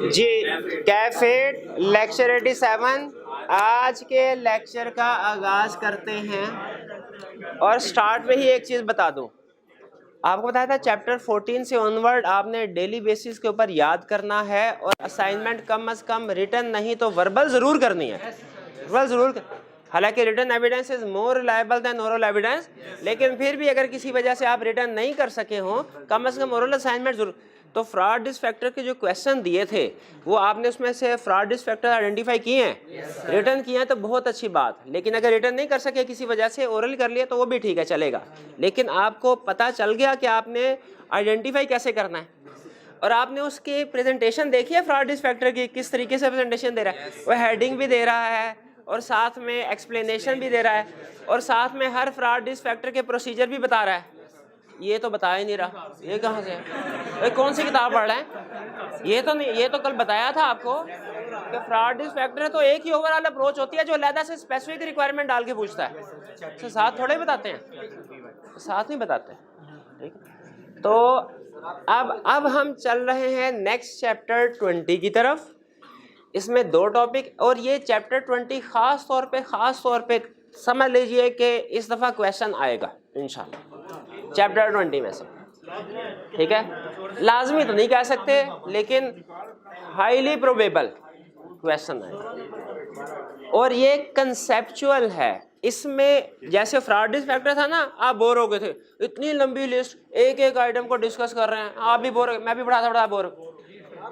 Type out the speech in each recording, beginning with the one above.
जी कैफेट lecture 87, आज के lecture का आगाज करते हैं। और स्टार्ट में ही एक चीज बता दूं, आपको बताया था चैप्टर 14 से ऑनवर्ड आपने डेली बेसिस के ऊपर याद करना है और असाइनमेंट कम से कम रिटन नहीं तो वर्बल जरूर करनी है। वर्बल जरूर हालांकि written evidence is more reliable than oral evidence, लेकिन फिर भी अगर किसी वजह से आप रिटन नहीं कर सके हो कम से कम ओरल असाइनमेंट जरूर। तो फ्रॉड रिस्क फैक्टर के जो क्वेश्चन दिए थे वो आपने उसमें से फ्रॉड रिस्क फैक्टर आइडेंटिफाई किए हैं, रिटर्न किए हैं तो बहुत अच्छी बात। लेकिन अगर रिटर्न नहीं कर सके किसी वजह से ओरल कर लिया तो वो भी ठीक है, चलेगा। लेकिन आपको पता चल गया कि आपने आइडेंटिफाई कैसे करना है और आपने उसकी प्रेजेंटेशन देखी है फ्रॉड रिस्क फैक्टर की, किस तरीके से प्रेजेंटेशन दे रहा है। वो हेडिंग भी दे रहा है और साथ में एक्सप्लेनेशन भी दे रहा है और साथ में हर फ्रॉड रिस्क फैक्टर के प्रोसीजर भी बता रहा है। ये तो बता ही नहीं रहा, ये कहाँ से है? कौन सी किताब पढ़ रहे हैं? ये तो नहीं, ये तो कल बताया था आपको कि फ्रॉड रिस्क फैक्टर है तो एक ही ओवरऑल अप्रोच होती है जो अलग से स्पेसिफिक रिक्वायरमेंट डाल के पूछता है। तो साथ थोड़े बताते हैं, साथ नहीं बताते, ठीक। तो अब हम चल रहे हैं नेक्स्ट चैप्टर 20 की तरफ। इसमें दो टॉपिक और ये चैप्टर 20 खास तौर पे समझ लीजिए कि इस दफा क्वेश्चन आएगा इंशाल्लाह चैप्टर 20 में से, ठीक है। लाजमी तो नहीं कह सकते लेकिन हाईली प्रोबेबल क्वेश्चन आएगा और ये कंसेप्चुअल है। इसमें जैसे फ्रॉड रिस्क फैक्टर था ना, आप बोर हो गए थे, इतनी लंबी लिस्ट एक एक आइटम को डिस्कस कर रहे हैं, आप भी बोर, मैं भी बड़ा बोर।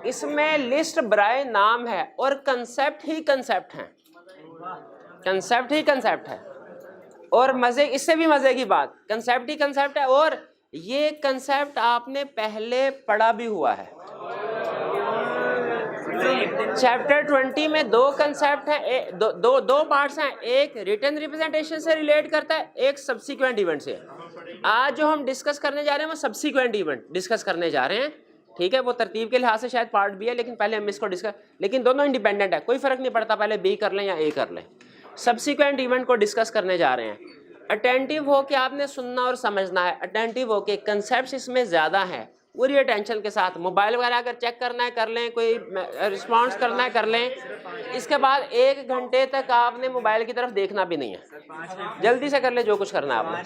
इसमें लिस्ट बराए नाम है और कंसेप्ट ही कंसेप्ट है, कंसेप्ट ही कंसेप्ट है। और मजे, इससे भी मजे की बात, कंसेप्ट ही कंसेप्ट है और ये कंसेप्ट आपने पहले पढ़ा भी हुआ है। चैप्टर 20 में दो कंसेप्ट हैं, दो पार्ट्स हैं, एक रिटन रिप्रेजेंटेशन से रिलेट करता है, एक सब्सिक्वेंट इवेंट से। आज जो हम डिस्कस करने जा रहे हैं वो सब्सिक्वेंट इवेंट डिस्कस करने जा रहे हैं, ठीक है। वो तरतीब के लिहाज से शायद पार्ट बी है लेकिन पहले हम इसको डिस्कस, लेकिन दोनों इंडिपेंडेंट है, कोई फर्क नहीं पड़ता पहले बी कर लें या ए कर लें। सब्सिक्वेंट इवेंट को डिस्कस करने जा रहे हैं। अटेंटिव हो के आपने सुनना और समझना है, अटेंटिव हो के कंसेप्ट इसमें ज़्यादा है, पूरी अटेंशन के साथ। मोबाइल वगैरह अगर चेक करना है कर लें, कोई रिस्पॉन्स करना है कर लें। इसके बाद 1 घंटे तक आपने मोबाइल की तरफ देखना भी नहीं है, जल्दी से कर ले जो कुछ करना है आपने।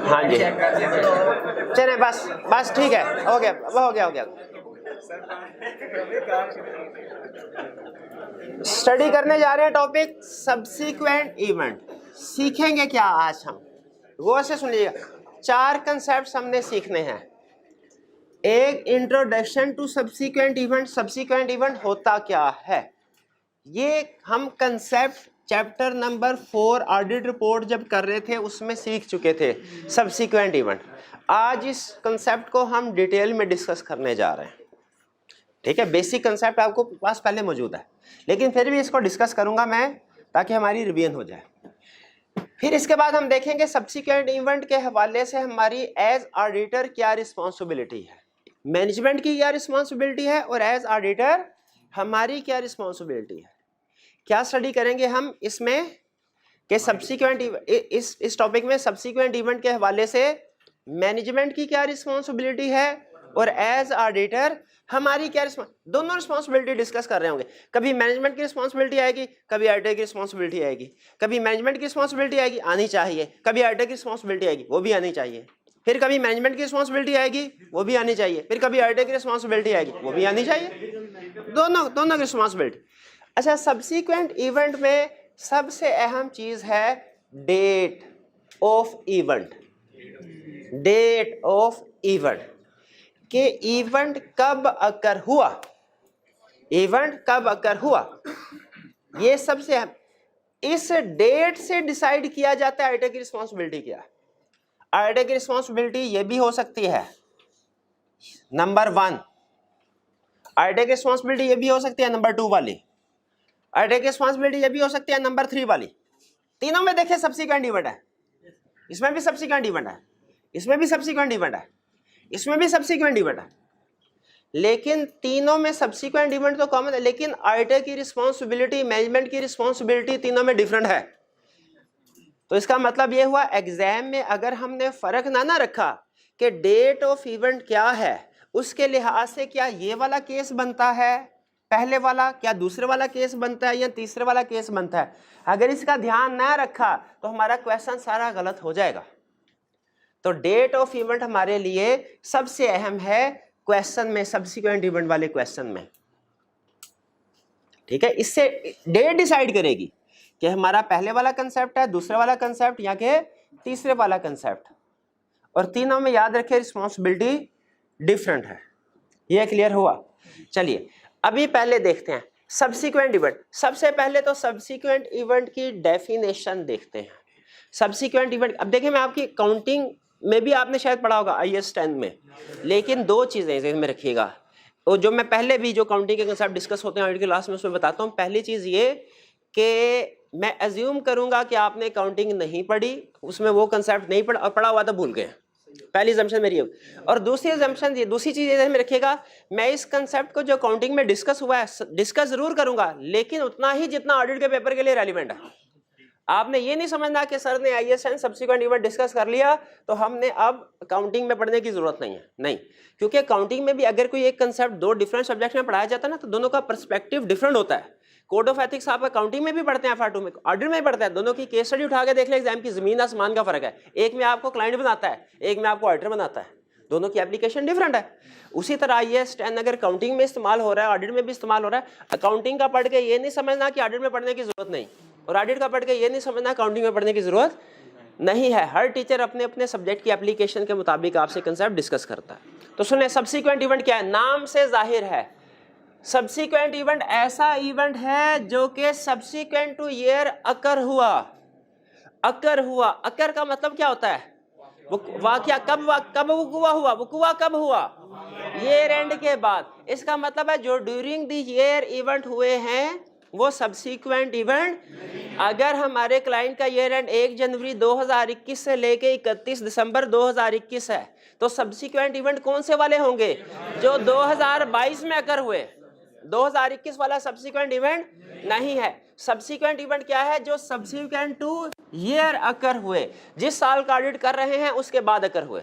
हाँ जी चले, बस ठीक है, हो गया। स्टडी करने जा रहे हैं टॉपिक सब्सिक्वेंट इवेंट। सीखेंगे क्या आज हम, गौर से सुनिएगा। 4 कंसेप्ट हमने सीखने हैं। एक, introduction to subsequent event, subsequent event होता क्या है, ये हम concept chapter number 4 audit report जब कर रहे थे उसमें सीख चुके थे सब्सिक्वेंट इवेंट। आज इस कंसेप्ट को हम डिटेल में डिस्कस करने जा रहे हैं, ठीक है। बेसिक कंसेप्ट आपको पास पहले मौजूद है लेकिन फिर भी इसको डिस्कस करूंगा मैं ताकि हमारी रिवीजन हो जाए। फिर इसके बाद हम देखेंगे सब्सिक्वेंट इवेंट के हवाले से हमारी एज ऑडिटर क्या रिस्पॉन्सिबिलिटी है, मैनेजमेंट की क्या रिस्पॉन्सिबिलिटी है और एज ऑडिटर हमारी क्या रिस्पॉन्सिबिलिटी है। क्या स्टडी करेंगे हम इसमें कि सब्सिक्वेंट इस टॉपिक में सब्सिक्वेंट इवेंट के हवाले से मैनेजमेंट की क्या रिस्पॉन्सिबिलिटी है और एज ऑडिटर हमारी क्या दोनों रिस्पॉन्सिबिलिटी डिस्कस कर रहे होंगे। कभी मैनेजमेंट की रिस्पॉन्सिबिलिटी आएगी, कभी ऑडिटर की रिस्पॉन्सिबिलिटी आएगी। कभी मैनेजमेंट की रिस्पॉन्सिबिलिटी आएगी, आनी चाहिए, कभी ऑडिटर की रिस्पॉन्सिबिलिटी आएगी, वो भी आनी चाहिए। फिर कभी मैनेजमेंट की रिस्पॉन्सिबिलिटी आएगी, वो भी आनी चाहिए। फिर कभी ऑडिटर की रिस्पॉन्सिबिलिटी आएगी, वो भी आनी चाहिए। दोनों की रिस्पॉन्सिबिलिटी। अच्छा, सब्सिक्वेंट इवेंट में सबसे अहम चीज है date of event, date of event कि इवेंट कब अकर हुआ, इवेंट कब अकर हुआ, ये सबसे अहम। इस डेट से डिसाइड किया जाता है ऑडिटर की रिस्पॉन्सिबिलिटी क्या है। ऑडिटर की रिस्पॉन्सिबिलिटी ये भी हो सकती है नंबर 1, ऑडिटर की रिस्पॉन्सिबिलिटी ये भी हो सकती है नंबर 2 वाली, ऑडिटर की रिस्पॉन्सिबिलिटी ये भी हो सकती है नंबर 3 वाली। तीनों में देखे सब्सिक्वेंट इवेंट है, इसमें भी सब्सिक्वेंट इवेंट है, इसमें भी सब्सिक्वेंट इवेंट है, इसमें भी सब्सिक्वेंट इवेंट है। लेकिन तीनों में सब्सिक्वेंट इवेंट तो कॉमन है, लेकिन ऑडिटर की रिस्पॉन्सिबिलिटी, मैनेजमेंट की रिस्पॉन्सिबिलिटी तीनों में डिफरेंट है। तो इसका मतलब ये हुआ एग्जाम में अगर हमने फर्क ना रखा कि डेट ऑफ इवेंट क्या है, उसके लिहाज से क्या ये वाला केस बनता है पहले वाला, क्या दूसरे वाला केस बनता है या तीसरे वाला केस बनता है, अगर इसका ध्यान ना रखा तो हमारा क्वेश्चन सारा गलत हो जाएगा। तो डेट ऑफ इवेंट हमारे लिए सबसे अहम है क्वेश्चन में, सब्सिक्वेंट इवेंट वाले क्वेश्चन में, ठीक है। इससे डेट डिसाइड करेगी कि हमारा पहले वाला कंसेप्ट है, दूसरे वाला कंसेप्ट या कि तीसरे वाला कंसेप्ट, और तीनों में याद रखें रिस्पॉन्सिबिलिटी डिफरेंट है। ये क्लियर हुआ? चलिए अभी पहले देखते हैं सब्सिक्वेंट इवेंट। सबसे पहले तो सब्सिक्वेंट इवेंट की डेफिनेशन देखते हैं। सब्सिक्वेंट इवेंट, अब देखिए मैं आपकी काउंटिंग में भी आपने शायद पढ़ा होगा IAS 10 में, लेकिन दो चीजें ध्यान में रखिएगा, और जो मैं पहले भी जो काउंटिंग के कंसेप्ट डिस्कस होते हैं ऑडिट क्लास में उसमें बताता हूँ। पहली चीज ये कि मैं एज्यूम करूंगा कि आपने काउंटिंग नहीं पढ़ी, उसमें वो कंसेप्ट नहीं पढ़ा और पढ़ा हुआ तो भूल गए, पहली assumption मेरी है। और दूसरी assumption ये, दूसरी चीज ये में रखिएगा, मैं इस कंसेप्ट को जो काउंटिंग में डिस्कस हुआ है डिस्कस जरूर करूंगा, लेकिन उतना ही जितना ऑडिट के पेपर के लिए रेलिवेंट है। आपने ये नहीं समझना कि सर ने IAS 10 सब्सिक्वेंट इवेंट डिस्कस कर लिया तो हमने अब काउंटिंग में पढ़ने की जरूरत नहीं है, नहीं, क्योंकि काउंटिंग में भी अगर कोई एक कंसेप्ट दो डिफरेंट सब्जेक्ट में पढ़ाया जाता है ना तो दोनों का पर्सपेक्टिव डिफरेंट होता है। कोड ऑफ एथिक्स आप काउंटिंग में भी पढ़ते हैं, FR2 में, ऑडिट में भी पढ़ते हैं, दोनों की केस स्टडी उठा के देख ले, एग्जाम की जमीन आसमान का फर्क है। एक में आपको क्लाइंट बनाता है, एक में आपको ऑडिटर बनाता है, दोनों की एप्लीकेशन डिफरेंट है। उसी तरह IAS 10 अगर काउंटिंग में इस्तेमाल हो रहा है, ऑडिट में भी इस्तेमाल हो रहा है, अकाउंटिंग का पढ़ के ये नहीं समझना कि ऑडिट में पढ़ने की जरूरत नहीं, और ऑडिट का पढ़ के ये नहीं समझना अकाउंटिंग में पढ़ने की जरूरत नहीं है। हर टीचर अपने अपने सब्जेक्ट की एप्लीकेशन के मुताबिक आपसे कंसेप्ट डिस्कस करता है। तो सुने सब्सिक्वेंट इवेंट क्या है, नाम से जाहिर है सब्सिक्वेंट इवेंट ऐसा इवेंट है जो कि सब्सिक्वेंट टू ईयर अकर हुआ। अकर का मतलब क्या होता है, वाकया कब वकुआ कब हुआ, ईयर एंड के बाद। इसका मतलब है जो ड्यूरिंग द ईयर इवेंट हुए हैं वो सब्सिक्वेंट इवेंट। अगर हमारे क्लाइंट का ईयर एंड 1 जनवरी 2021 से लेके 31 दिसंबर 2021 है तो सब्सिक्वेंट इवेंट कौन से वाले होंगे, जो 2022 में अकर हुए। 2021 वाला सब्सिक्वेंट इवेंट नहीं है। सब्सिक्वेंट इवेंट क्या है, जो सब्सिक्वेंट टू ईयर अकर हुए, जिस साल का ऑडिट कर रहे हैं उसके बाद अकर हुए।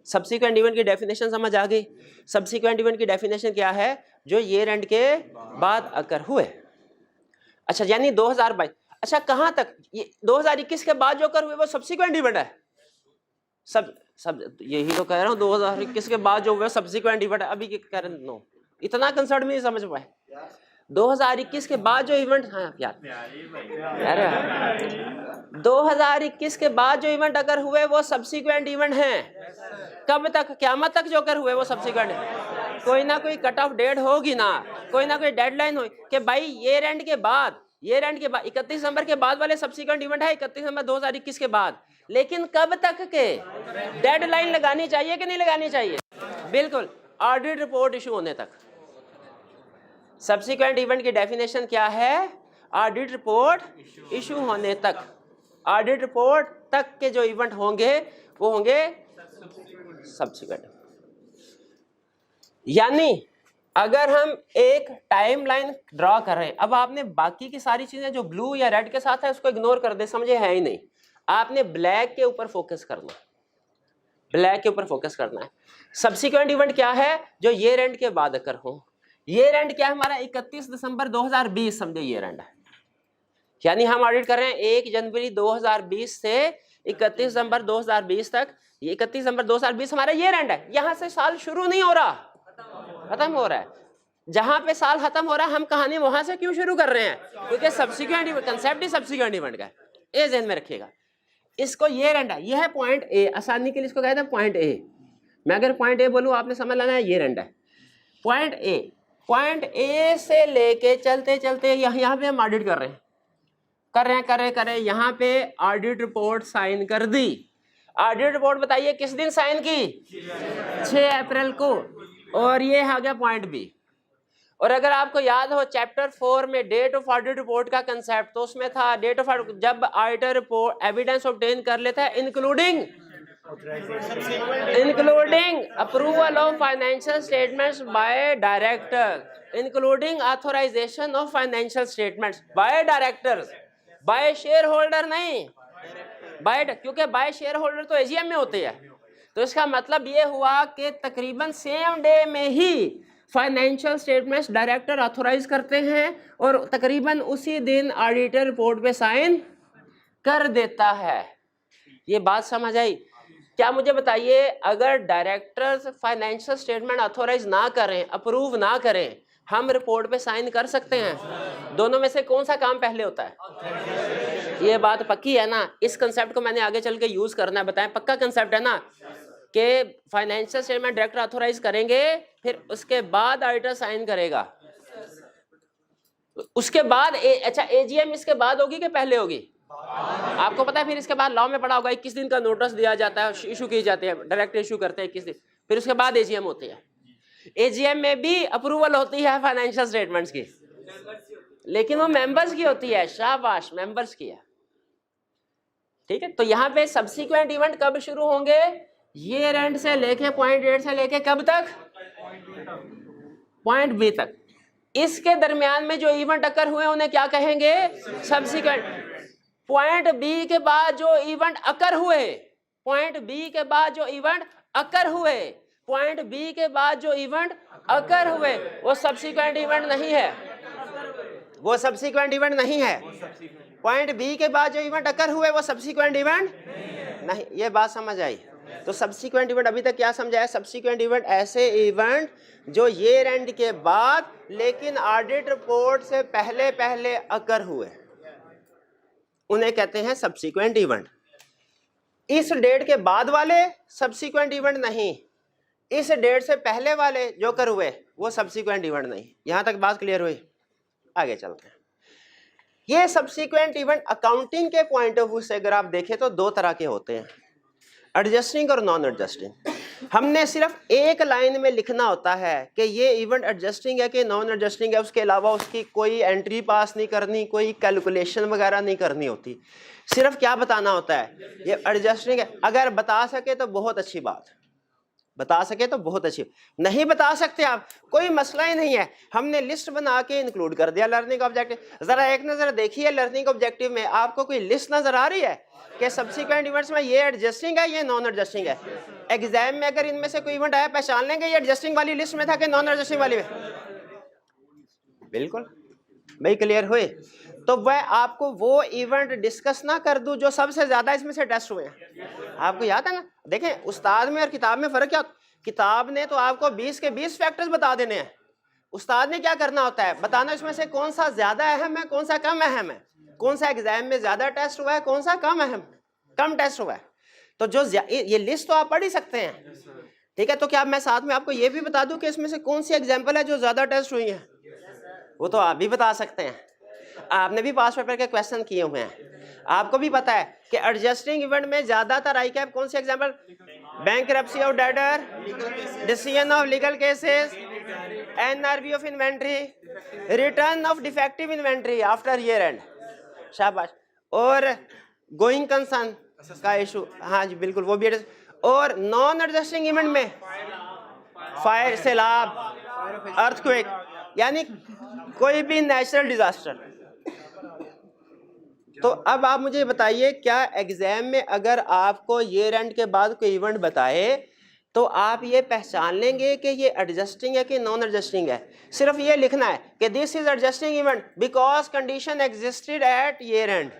सब्सिक्वेंट इवेंट की डेफिनेशन समझ आ गई। सब्सिक्वेंट इवेंट की डेफिनेशन क्या है, जो ईयर एंड के बाद अकर हुए। अच्छा यानी 2022, अच्छा कहां तक, ये 2021 के बाद जो अकर हुए वो सब्सिक्वेंट इवेंट है। सब यही तो कह रहा हूं, 2021 के बाद जो हुआ सब्सिक्वेंट इवेंट है। अभी के कह रहे नो, इतना कंसर्ट में नहीं समझ पाए। 2021 के बाद जो इवेंट, हाँ यार 2021 के बाद जो इवेंट अगर हुए वो सब्सिक्वेंट इवेंट हैं। कब तक, क़यामत तक जो अगर हुए वो सब्सिक्वेंट है। कोई ना कोई कट ऑफ डेट होगी ना, कोई ना कोई डेडलाइन हो कि भाई ईयर एंड के बाद 31 दिसंबर के बाद वाले सब्सिक्वेंट इवेंट है 31 दिसंबर 2021 के बाद। लेकिन कब तक के डेडलाइन लगानी चाहिए कि नहीं लगानी चाहिए, बिल्कुल ऑडिट रिपोर्ट इशू होने तक। सब्सिक्वेंट इवेंट की डेफिनेशन क्या है, ऑडिट रिपोर्ट इशू होने तक। ऑडिट रिपोर्ट तक के जो इवेंट होंगे वो होंगे सब्सिक्वेंट। यानी अगर हम एक टाइमलाइन ड्रॉ कर रहे हैं, अब आपने बाकी की सारी चीजें जो ब्लू या रेड के साथ है उसको इग्नोर कर दे, समझे है ही नहीं। आपने ब्लैक के ऊपर फोकस करना, ब्लैक के ऊपर फोकस करना है। सब्सिक्वेंट इवेंट क्या है, जो ईयर एंड के बाद अकर हो। ईयर एंड क्या है हमारा, 31 दिसंबर 2020 समझे ईयर एंड है। यानी हम ऑडिट कर रहे हैं 1 जनवरी 2020 से 31 दिसंबर 2020 तक। ये 31 दिसंबर 2020 हमारा ईयर एंड है। यहां से साल शुरू नहीं हो रहा, खत्म हो रहा है। जहां पे साल खत्म हो रहा है हम कहानी वहां से क्यों शुरू कर रहे हैं, क्योंकि सब्सिक्वेंट इवेंट, कंसेप्ट ही सब्सिक्वेंट इवेंट का है। ये ध्यान में रखिएगा। इसको ईयर एंड है, यह है पॉइंट ए, आसानी के लिए इसको कहते हैं पॉइंट ए। मैं अगर पॉइंट ए बोलूं आपने समझ लेना है ईयर एंड है। पॉइंट ए से लेके चलते चलते यहाँ पे हम ऑडिट कर रहे हैं यहाँ पे ऑडिट रिपोर्ट साइन कर दी। ऑडिट रिपोर्ट बताइए किस दिन साइन की, 6 अप्रैल को, और ये आ गया पॉइंट बी। और अगर आपको याद हो चैप्टर 4 में डेट ऑफ ऑडिट रिपोर्ट का कंसेप्ट, तो उसमें था डेट ऑफ ऑडिट जब ऑडिटर रिपोर्ट एविडेंस ऑब्टेन कर लेता है including approval of financial statements by director, including authorisation of financial statements by directors, by shareholder नहीं, क्योंकि बाय शेयर होल्डर तो एजीएम में होते हैं। तो इसका मतलब ये हुआ कि तकरीबन सेम डे में ही फाइनेंशियल स्टेटमेंट्स डायरेक्टर ऑथोराइज करते हैं और तकरीबन उसी दिन ऑडिटर रिपोर्ट पे साइन कर देता है। ये बात समझ आई? क्या मुझे बताइए, अगर डायरेक्टर्स फाइनेंशियल स्टेटमेंट ऑथोराइज ना करें, अप्रूव ना करें, हम रिपोर्ट पे साइन कर सकते हैं? दोनों में से कौन सा काम पहले होता है? ये बात पक्की है ना? इस कंसेप्ट को मैंने आगे चल के यूज करना है, बताएं पक्का कंसेप्ट है ना कि फाइनेंशियल स्टेटमेंट डायरेक्टर ऑथोराइज करेंगे, फिर उसके बाद ऑडिटर साइन करेगा, उसके बाद अच्छा एजीएम इसके बाद होगी कि पहले होगी? आपको पता है फिर इसके बाद लॉ में पढ़ा होगा 21 दिन का नोटिस दिया जाता है, इशू की जाती है, डायरेक्ट इशू करते हैं 21 दिन, फिर उसके बाद एजीएम होती है। एजीएम में भी अप्रूवल होती है फाइनेंशियल स्टेटमेंट्स की, लेकिन वो मेंबर्स की होती है। शाबाश, मेंबर्स की है। ठीक है, तो यहाँ पे सब्सिक्वेंट इवेंट कब शुरू होंगे? ईयर एंड से लेके पॉइंट डेट से लेके कब तक? पॉइंट बी तक। इसके दरमियान में जो इवेंट अकर हुए उन्हें क्या कहेंगे? सब्सिक्वेंट। पॉइंट बी के बाद जो इवेंट अकर हुए, पॉइंट बी के बाद जो इवेंट अकर हुए, पॉइंट बी के बाद जो इवेंट अकर हुए, वो सब्सिक्वेंट इवेंट नहीं है, वो सब्सिक्वेंट इवेंट नहीं है। पॉइंट बी के बाद जो इवेंट अकर हुए वो सब्सिक्वेंट इवेंट नहीं। ये बात समझ आई? तो सब्सिक्वेंट इवेंट अभी तक क्या समझाया? सब्सिक्वेंट इवेंट ऐसे इवेंट जो ईयर एंड के बाद लेकिन ऑडिट रिपोर्ट से पहले पहले अकर हुए, उन्हें कहते हैं सब्सिक्वेंट इवेंट। इस डेट के बाद वाले सब्सिक्वेंट इवेंट नहीं, इस डेट से पहले वाले जो कर हुए वो सब्सिक्वेंट इवेंट नहीं। यहां तक बात क्लियर हुई? आगे चलते हैं। ये सब्सिक्वेंट इवेंट अकाउंटिंग के पॉइंट ऑफ व्यू से अगर आप देखें तो दो तरह के होते हैं, एडजस्टिंग और नॉन एडजस्टिंग। हमने सिर्फ एक लाइन में लिखना होता है कि ये इवेंट एडजस्टिंग है कि नॉन एडजस्टिंग है, उसके अलावा उसकी कोई एंट्री पास नहीं करनी, कोई कैलकुलेशन वगैरह नहीं करनी होती। सिर्फ क्या बताना होता है? ये एडजस्टिंग है। अगर बता सके तो बहुत अच्छी बात, बता सके तो बहुत अच्छी, नहीं बता सकते आप कोई मसला ही नहीं है। हमने लिस्ट बना के इंक्लूड कर दिया लर्निंग ऑब्जेक्टिव। जरा एक नजर देखिए लर्निंग ऑब्जेक्टिव में आपको कोई लिस्ट नजर आ रही है कि सब्सिक्वेंट इवेंट्स में ये एडजस्टिंग है, ये नॉन एडजस्टिंग है? एग्जाम में अगर इनमें से कोई इवेंट आया, पहचान लेंगे ये एडजस्टिंग वाली लिस्ट में था कि नॉन एडजस्टिंग वाली में? बिल्कुल भाई, क्लियर हुए? तो वह आपको वो इवेंट डिस्कस ना कर दूं जो सबसे ज्यादा इसमें से टेस्ट हुए हैं। आपको याद है ना? देखें उस्ताद में और किताब में फर्क क्या? किताब ने तो आपको 20 के 20 फैक्टर्स बता देने हैं, उस्ताद ने क्या करना होता है? बताना इसमें से कौन सा ज्यादा अहम है, कौन सा कम अहम है, कौन सा एग्जाम में ज्यादा टेस्ट हुआ है, कौन सा कम टेस्ट हुआ है। तो जो ये लिस्ट तो आप पढ़ ही सकते हैं, ठीक है? तो क्या मैं साथ में आपको ये भी बता दूं कि इसमें से कौन सी एग्जाम्पल है जो ज्यादा टेस्ट हुई है? वो तो आप भी बता सकते हैं, आपने भी पास पेपर के क्वेश्चन किए हुए हैं। आपको भी पता है कि एडजस्टिंग इवेंट में ज्यादातर आई कैप कौन सी example? Bankruptcy of debtor, decision of legal cases, NRB of inventory, return of defective inventory after year end. शाबाश। और गोइंग कंसर्न का इशू, हाँ जी बिल्कुल, वो भी। और नॉन एडजस्टिंग इवेंट में फायर, सैलाब, अर्थक्वेक, यानी कोई भी नेचुरल डिजास्टर। तो अब आप मुझे बताइए, क्या एग्जाम में अगर आपको ईयर एंड के बाद कोई इवेंट बताए तो आप ये पहचान लेंगे कि ये एडजस्टिंग है कि नॉन एडजस्टिंग है? सिर्फ ये लिखना है कि this is adjusting event because condition existed at year end,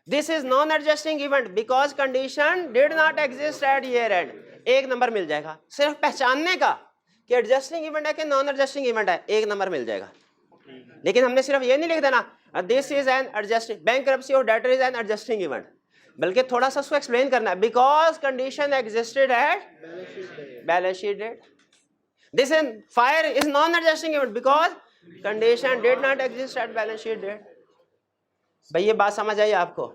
this is non adjusting event because condition did not exist at year end. एक नंबर मिल जाएगा सिर्फ पहचानने का कि एडजस्टिंग इवेंट है कि नॉन एडजस्टिंग इवेंट है, एक नंबर मिल जाएगा। लेकिन हमने सिर्फ ये नहीं लिख देना this is an adjusting, bankruptcy of debtor is an adjusting event, बल्कि थोड़ा सा उसको एक्सप्लेन करना है। Because condition existed at balance sheet date, this is fire is non adjusting event because condition did not exist at balance sheet date. भाई ये बात समझ आई आपको?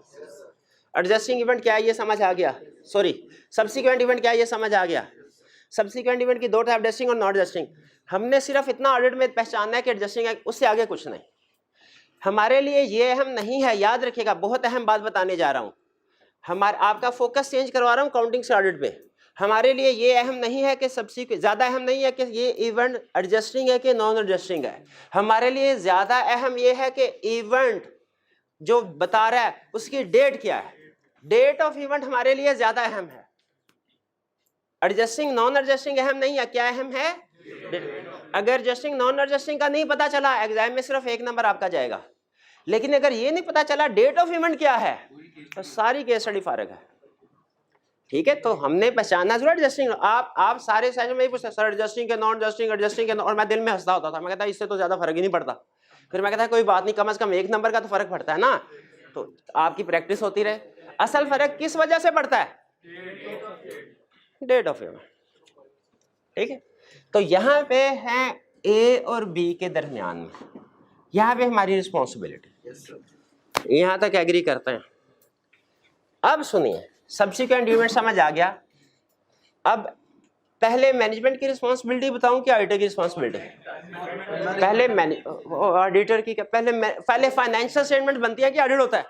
एडजस्टिंग इवेंट क्या है ये समझ आ गया? सॉरी, सब्सिक्वेंट इवेंट क्या है ये समझ आ गया? सब्सिक्वेंट इवेंट की दो टाइप, एडजस्टिंग और नॉन एडजस्टिंग। हमने सिर्फ इतना ऑडिट में पहचानना है कि एडजस्टिंग है, उससे आगे कुछ नहीं। हमारे लिए ये अहम नहीं है, याद रखिएगा, बहुत अहम बात बताने जा रहा हूँ। हमारा आपका फोकस चेंज करवा रहा हूँ काउंटिंग से ऑडिट पे। हमारे लिए ये अहम नहीं है कि सब्सिक्वेंट, ज़्यादा अहम नहीं है कि ये इवेंट एडजस्टिंग है कि नॉन एडजस्टिंग है। हमारे लिए ज़्यादा अहम ये है कि इवेंट जो बता रहा है उसकी डेट क्या है। डेट ऑफ इवेंट हमारे लिए ज्यादा अहम है, एडजस्टिंग नॉन एडजस्टिंग अहम नहीं है। क्या अहम है? अगर एडजस्टिंग नॉन एडजस्टिंग का नहीं पता चला एग्जाम में सिर्फ 1 नंबर आपका जाएगा, लेकिन अगर ये नहीं पता चला डेट ऑफ इवेंट क्या है तो सारी केस स्टडी फारग है। ठीक है, तो हमने पहचाना जरूर एडजस्टिंग। आप सारे सेशन में ही पूछते सर एडजस्टिंग के नॉन एडजस्टिंग, एडजस्टिंग के, और मैं दिल में हंसता होता था, मैं कहता इससे तो ज्यादा फर्क ही नहीं पड़ता। फिर मैं कहता कोई बात नहीं, कम से कम 1 नंबर का तो फर्क पड़ता है ना, तो आपकी प्रैक्टिस होती रहे। असल फर्क किस वजह से पड़ता है? Date of event. ठीक है, तो यहाँ पे है ए और बी के दरमियान में, यहाँ पे हमारी रिस्पॉन्सिबिलिटी। यहाँ तक एग्री करते हैं। अब सुनिए, सब्सिक्वेंट इवेंट समझ आ गया। अब पहले मैनेजमेंट की रिस्पॉन्सिबिलिटी बताऊं कि ऑडिटर की रिस्पॉन्सिबिलिटी? पहले ऑडिटर की। पहले फाइनेंशियल स्टेटमेंट बनती है कि ऑडिट होता है?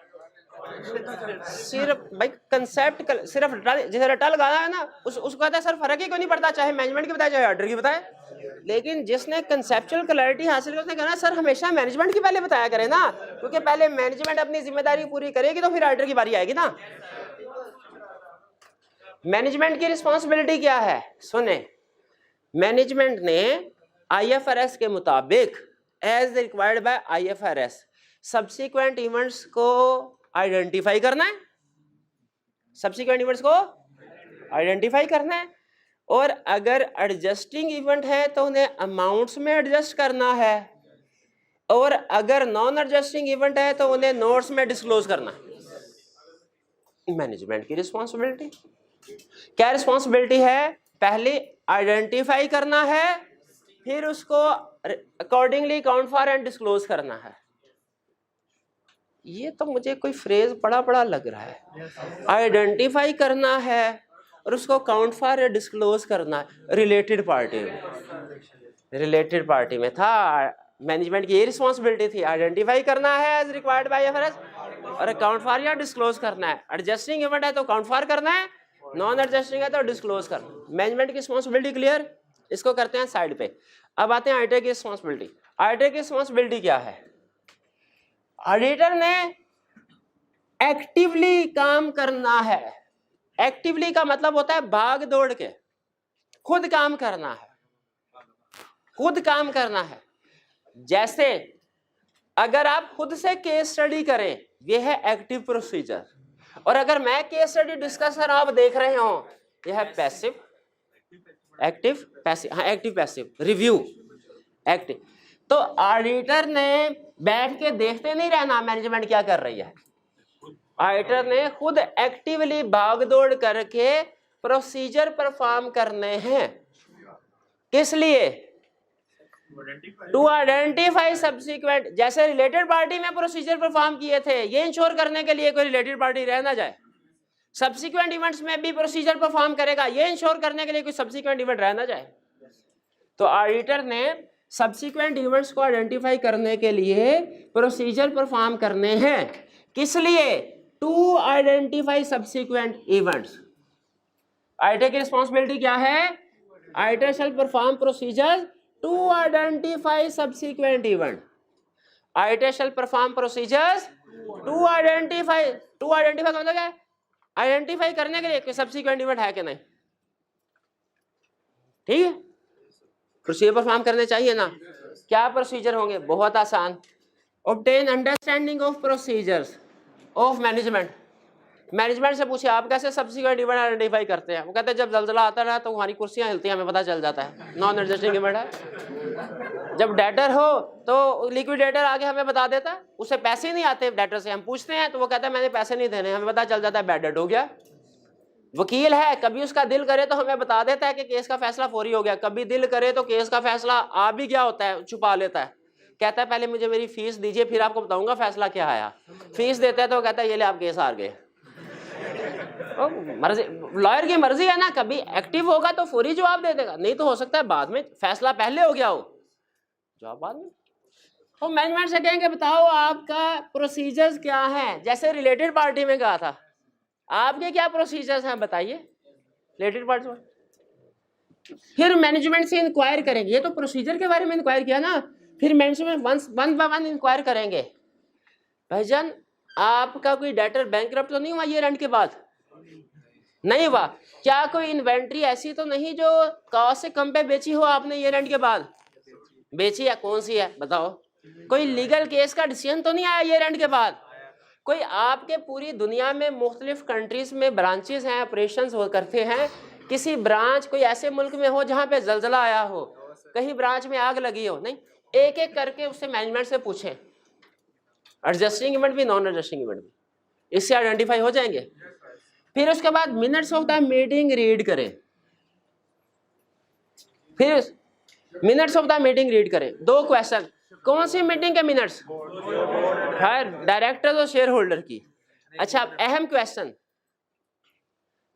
सिर्फ भाई कंसेप्ट सिर्फ जैसे रटा लगाना है ना, उसको कहता है सर फर्क ही क्यों नहीं पड़ता, चाहे मैनेजमेंट की बताए चाहे ऑडिटर की बताए। लेकिन जिसने कंसेप्चुअल क्लैरिटी हासिल की उसने कहना सर हमेशा मैनेजमेंट की पहले बताया करें ना, क्योंकि पहले मैनेजमेंट अपनी जिम्मेदारी पूरी करेगी तो फिर ऑडिटर की बारी आएगी ना। मैनेजमेंट की रिस्पॉन्सिबिलिटी क्या है? सुने, मैनेजमेंट ने IFRS के मुताबिक as required by IFRS subsequent events को आइडेंटिफाई करना है, सब्सिक्वेंट इवेंट्स को आइडेंटिफाई करना है, और अगर एडजस्टिंग इवेंट है तो उन्हें अमाउंट्स में एडजस्ट करना है, और अगर नॉन एडजस्टिंग इवेंट है तो उन्हें नोट्स में डिस्क्लोज करना है। मैनेजमेंट की रिस्पॉन्सिबिलिटी क्या रिस्पॉन्सिबिलिटी है? पहले आइडेंटिफाई करना है, फिर उसको accordingly account for and disclose करना है। ये तो मुझे कोई फ्रेज बड़ा लग रहा है। आइडेंटिफाई करना है और उसको अकाउंट फॉर या डिस्क्लोज करना है। रिलेटेड पार्टी में था मैनेजमेंट की ये रिस्पॉन्सिबिलिटी थी, आइडेंटिफाई करना है एज रिक्वायर्ड बाय IFRS और अकाउंट फॉर या डिस्क्लोज करना है। एडजस्टिंग इवेंट है तो अकाउंट फॉर करना है, नॉन एडजस्टिंग है तो डिस्क्लोज करना। मैनेजमेंट की रिस्पॉन्सिबिलिटी क्लियर, इसको करते हैं साइड पे। अब आते हैं ऑडिटर की रिस्पॉन्सिबिलिटी। ऑडिटर की रिस्पॉन्सिबिलिटी क्या है? ऑडिटर ने एक्टिवली काम करना है। एक्टिवली का मतलब होता है भाग दौड़ के, खुद काम करना है, खुद काम करना है। जैसे अगर आप खुद से केस स्टडी करें, यह है एक्टिव प्रोसीजर, और अगर मैं केस स्टडी डिस्कस कर आप देख रहे हो, यह है पैसिव। एक्टिव पैसिव, हाँ एक्टिव पैसिव रिव्यू एक्टिव। तो ऑडिटर ने बैठ के देखते नहीं रहना मैनेजमेंट क्या कर रही है, ऑडिटर ने खुद एक्टिवली भागदौड़ करके प्रोसीजर परफॉर्म करने हैं। किस लिए? टू आइडेंटिफाई सब्सिक्वेंट, जैसे रिलेटेड पार्टी में प्रोसीजर परफॉर्म किए थे, ये इंश्योर करने के लिए कोई रिलेटेड पार्टी रह ना जाए। सब्सिक्वेंट इवेंट्स में भी प्रोसीजर परफॉर्म करेगा, ये इंश्योर करने के लिए कोई सब्सिक्वेंट इवेंट रह ना जाए। तो ऑडिटर ने सब्सिक्वेंट इवेंट्स को आइडेंटिफाई करने के लिए प्रोसीजर परफॉर्म करने हैं। किस लिए? To identify subsequent events. Auditor की रिस्पॉन्सिबिलिटी क्या है? Auditor shall perform procedure to identify subsequent event. Auditor shall perform procedures to identify का मतलब क्या है? आइडेंटिफाई करने के लिए कि सब्सिक्वेंट इवेंट है कि नहीं। ठीक है, प्रोसीजर परफॉर्म करने चाहिए ना। क्या प्रोसीजर होंगे? बहुत आसान। Obtain understanding of procedures of management. Management से पूछे आप कैसे सब्सिक्वेंट इवेंट आइडेंटिफाई करते हैं? वो कहते हैं जब जलजला आता है ना तो हमारी कुर्सियां हिलती हैं, हमें पता चल जाता है नॉन एडजस्टिंग इवेंट है। जब डेटर हो तो लिक्विडेटर आगे हमें बता देता है, उसे पैसे नहीं आते डेटर से, हम पूछते हैं तो वो कहता है मैंने पैसे नहीं देने, हमें पता चल जाता है बैड डेट हो गया। वकील है, कभी उसका दिल करे तो हमें बता देता है कि केस का फैसला फौरी हो गया, कभी दिल करे तो केस का फैसला आ भी गया होता है, छुपा लेता है, कहता है पहले मुझे मेरी फीस दीजिए फिर आपको बताऊंगा फैसला क्या आया। फीस देता है तो कहता है ये ले आप केस हार गए। मर्जी, लॉयर की मर्जी है ना, कभी एक्टिव होगा तो फौरी जवाब दे देगा, नहीं तो हो सकता है बाद में फैसला पहले हो गया हो, जवाब बाद में। तो मैनेजमेंट से कहेंगे बताओ आपका प्रोसीजर्स क्या है, जैसे रिलेटेड पार्टी में कहा था आपके क्या प्रोसीजर्स हैं बताइए, रिलेटेड पार्टी में। फिर मैनेजमेंट से इंक्वायर करेंगे, ये तो प्रोसीजर के बारे में इंक्वायर किया ना, फिर management one by one inquire करेंगे भाईजान आपका कोई डेटर बैंकरप्ट तो नहीं हुआ ईयर एंड के बाद? नहीं हुआ। क्या कोई इन्वेंट्री ऐसी तो नहीं जो कॉस्ट से कम पे बेची हो आपने ईयर एंड के बाद? बेची है, कौन सी है बताओ? कोई लीगल केस का डिसीजन तो नहीं आया ईयर एंड के बाद? कोई आपके पूरी दुनिया में मुख्तलिफ कंट्रीज में ब्रांचेस हैं, ऑपरेशंस हो करते हैं, किसी ब्रांच कोई ऐसे मुल्क में हो जहां पे जलजला आया हो, कहीं ब्रांच में आग लगी हो? नहीं। एक एक करके उससे मैनेजमेंट से पूछें, एडजस्टिंग इवेंट भी, नॉन एडजस्टिंग इवेंट भी, इससे आइडेंटिफाई हो जाएंगे। फिर उसके बाद minutes of the meeting read करें, फिर minutes of the meeting read करें। 2 क्वेश्चन, कौन सी मीटिंग के मिनट्स? है डायरेक्टर और शेयर होल्डर की। अच्छा, अहम क्वेश्चन,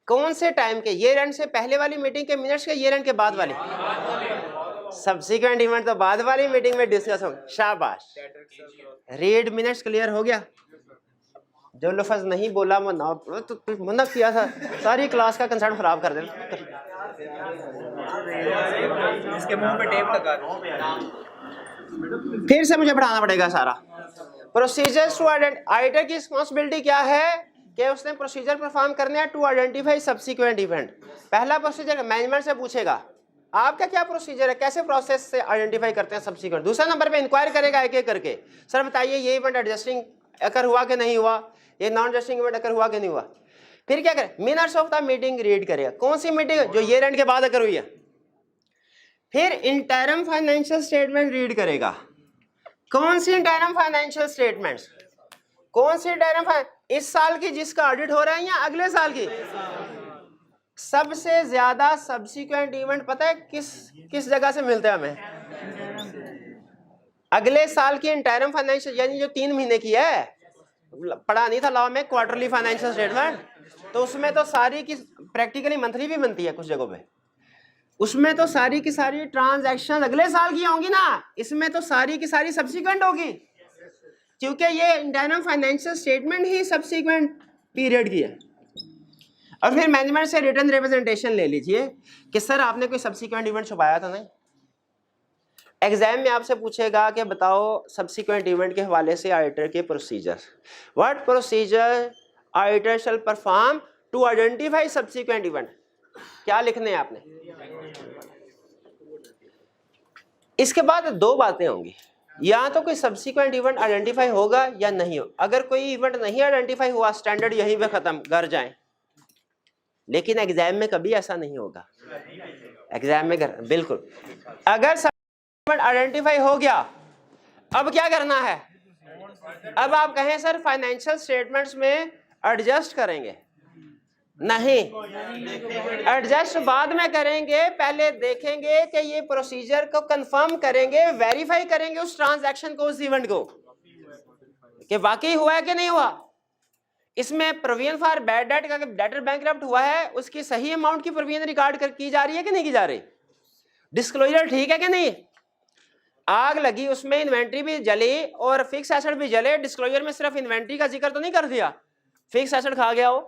कौन से टाइम के? ईयर एंड से पहले वाली मीटिंग के मिनट्स के, ईयर एंड के बाद वाली? सब्सिक्वेंट इवेंट तो बाद वाली मीटिंग में डिस्कस होंगे। शाबाश, रीड मिनट्स क्लियर हो गया? जो लफ्ज नहीं बोला मना तो मना किया था, सारी क्लास का कंसेप्ट खराब कर देना। इसके मुंह पे टेप लगा फिर से मुझे पढ़ाना पड़ेगा सारा। प्रोसीजर्स टू आइडेंटिफाई की रिस्पांसिबिलिटी क्या है कि उसने प्रोसीजर परफॉर्म करने हैं टू आइडेंटिफाई सब्सिक्वेंट इवेंट। पहला प्रोसीजर मैनेजमेंट से पूछेगा आपका क्या प्रोसीजर है, कैसे प्रोसेस से आइडेंटिफाई करते हैं सब्सिक्वेंट। दूसरा नंबर पे इंक्वायर करेगा एक एक करके, सर बताइए ये इवेंट एडजस्टिंग अकर हुआ कि नहीं हुआ, ये नॉन एडजस्टिंग इवेंट अकर हुआ कि नहीं हुआ। फिर क्या करें? Minutes of the meeting read करेगा, कौन सी मीटिंग? जो ईयर एंड के बाद अकर हुई है। फिर इंटरम फाइनेंशियल स्टेटमेंट रीड करेगा, कौन सी इंटरम फाइनेंशियल स्टेटमेंट्स? कौन सी इंटरम, इस साल की जिसका ऑडिट हो रहा है या अगले साल की? सबसे ज्यादा सब्सिक्वेंट इवेंट पता है किस जगह से मिलते हैं हमें? अगले साल की इंटरम फाइनेंशियल, यानी जो 3 महीने की है, पढ़ा नहीं था लॉ में क्वार्टरली फाइनेंशियल स्टेटमेंट, तो उसमें तो सारी की प्रैक्टिकली मंथली भी बनती है कुछ जगहों पे, उसमें तो सारी की सारी ट्रांजैक्शन अगले साल की होंगी ना, इसमें तो सारी की सारी सब्सिक्वेंट होगी, क्योंकि ये इंटरम फाइनेंशियल स्टेटमेंट ही सब्सिक्वेंट पीरियड की है। और फिर मैनेजमेंट से रिटर्न रिप्रेजेंटेशन ले लीजिए कि सर आपने कोई सब्सिक्वेंट इवेंट छुपाया था नहीं। एग्जाम में आपसे पूछेगा कि बताओ सब्सिक्वेंट इवेंट के हवाले से ऑडिटर के procedure, what procedure auditor shall perform to identify subsequent event, क्या लिखने हैं आपने? इसके बाद 2 बातें होंगी, या तो कोई सब्सिक्वेंट इवेंट आइडेंटिफाई होगा या नहीं हो। अगर कोई इवेंट नहीं आइडेंटिफाई हुआ, स्टैंडर्ड यहीं पे खत्म, घर जाएं। लेकिन एग्जाम में कभी ऐसा नहीं होगा, एग्जाम में घर बिल्कुल। अगर सब्सिक्वेंट आइडेंटिफाई हो गया, अब क्या करना है? अब आप कहें सर फाइनेंशियल स्टेटमेंट्स में एडजस्ट करेंगे, नहीं, एडजस्ट बाद में करेंगे, पहले देखेंगे कि ये प्रोसीजर को कंफर्म करेंगे, वेरीफाई करेंगे उस ट्रांजैक्शन को, उस इवेंट को, कि वाकई हुआ है कि नहीं हुआ। इसमें प्रोविजन फॉर बैड डेट का डेटर बैंकरप्ट हुआ है, उसकी सही अमाउंट की प्रोविजन रिकॉर्ड की जा रही है कि नहीं की जा रही, डिस्क्लोजर ठीक है कि नहीं। आग लगी, उसमें इन्वेंट्री भी जली और फिक्स एसेट भी जले, डिस्क्लोजर में सिर्फ इन्वेंट्री का जिक्र तो नहीं कर दिया, फिक्स एसेट खा गया हो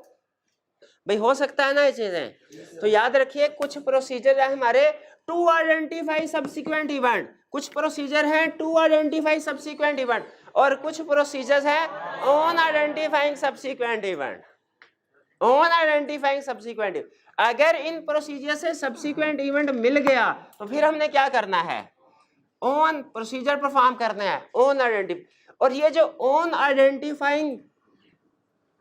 भाई, हो सकता है ना ये चीजें। तो याद रखिए कुछ प्रोसीजर है हमारे टू आइडेंटिफाई सब्सिक्वेंट इवेंट, कुछ प्रोसीजर हैं टू आइडेंटिफाई सब्सिक्वेंट इवेंट, और कुछ प्रोसीजर्स हैं on identifying subsequent event, on identifying subsequent event. अगर इन प्रोसीजर से सब्सिक्वेंट इवेंट मिल गया तो फिर हमने क्या करना है? ऑन प्रोसीजर परफॉर्म करना है, ऑन आइडेंटिफाई। और ये जो ऑन आइडेंटिफाइंग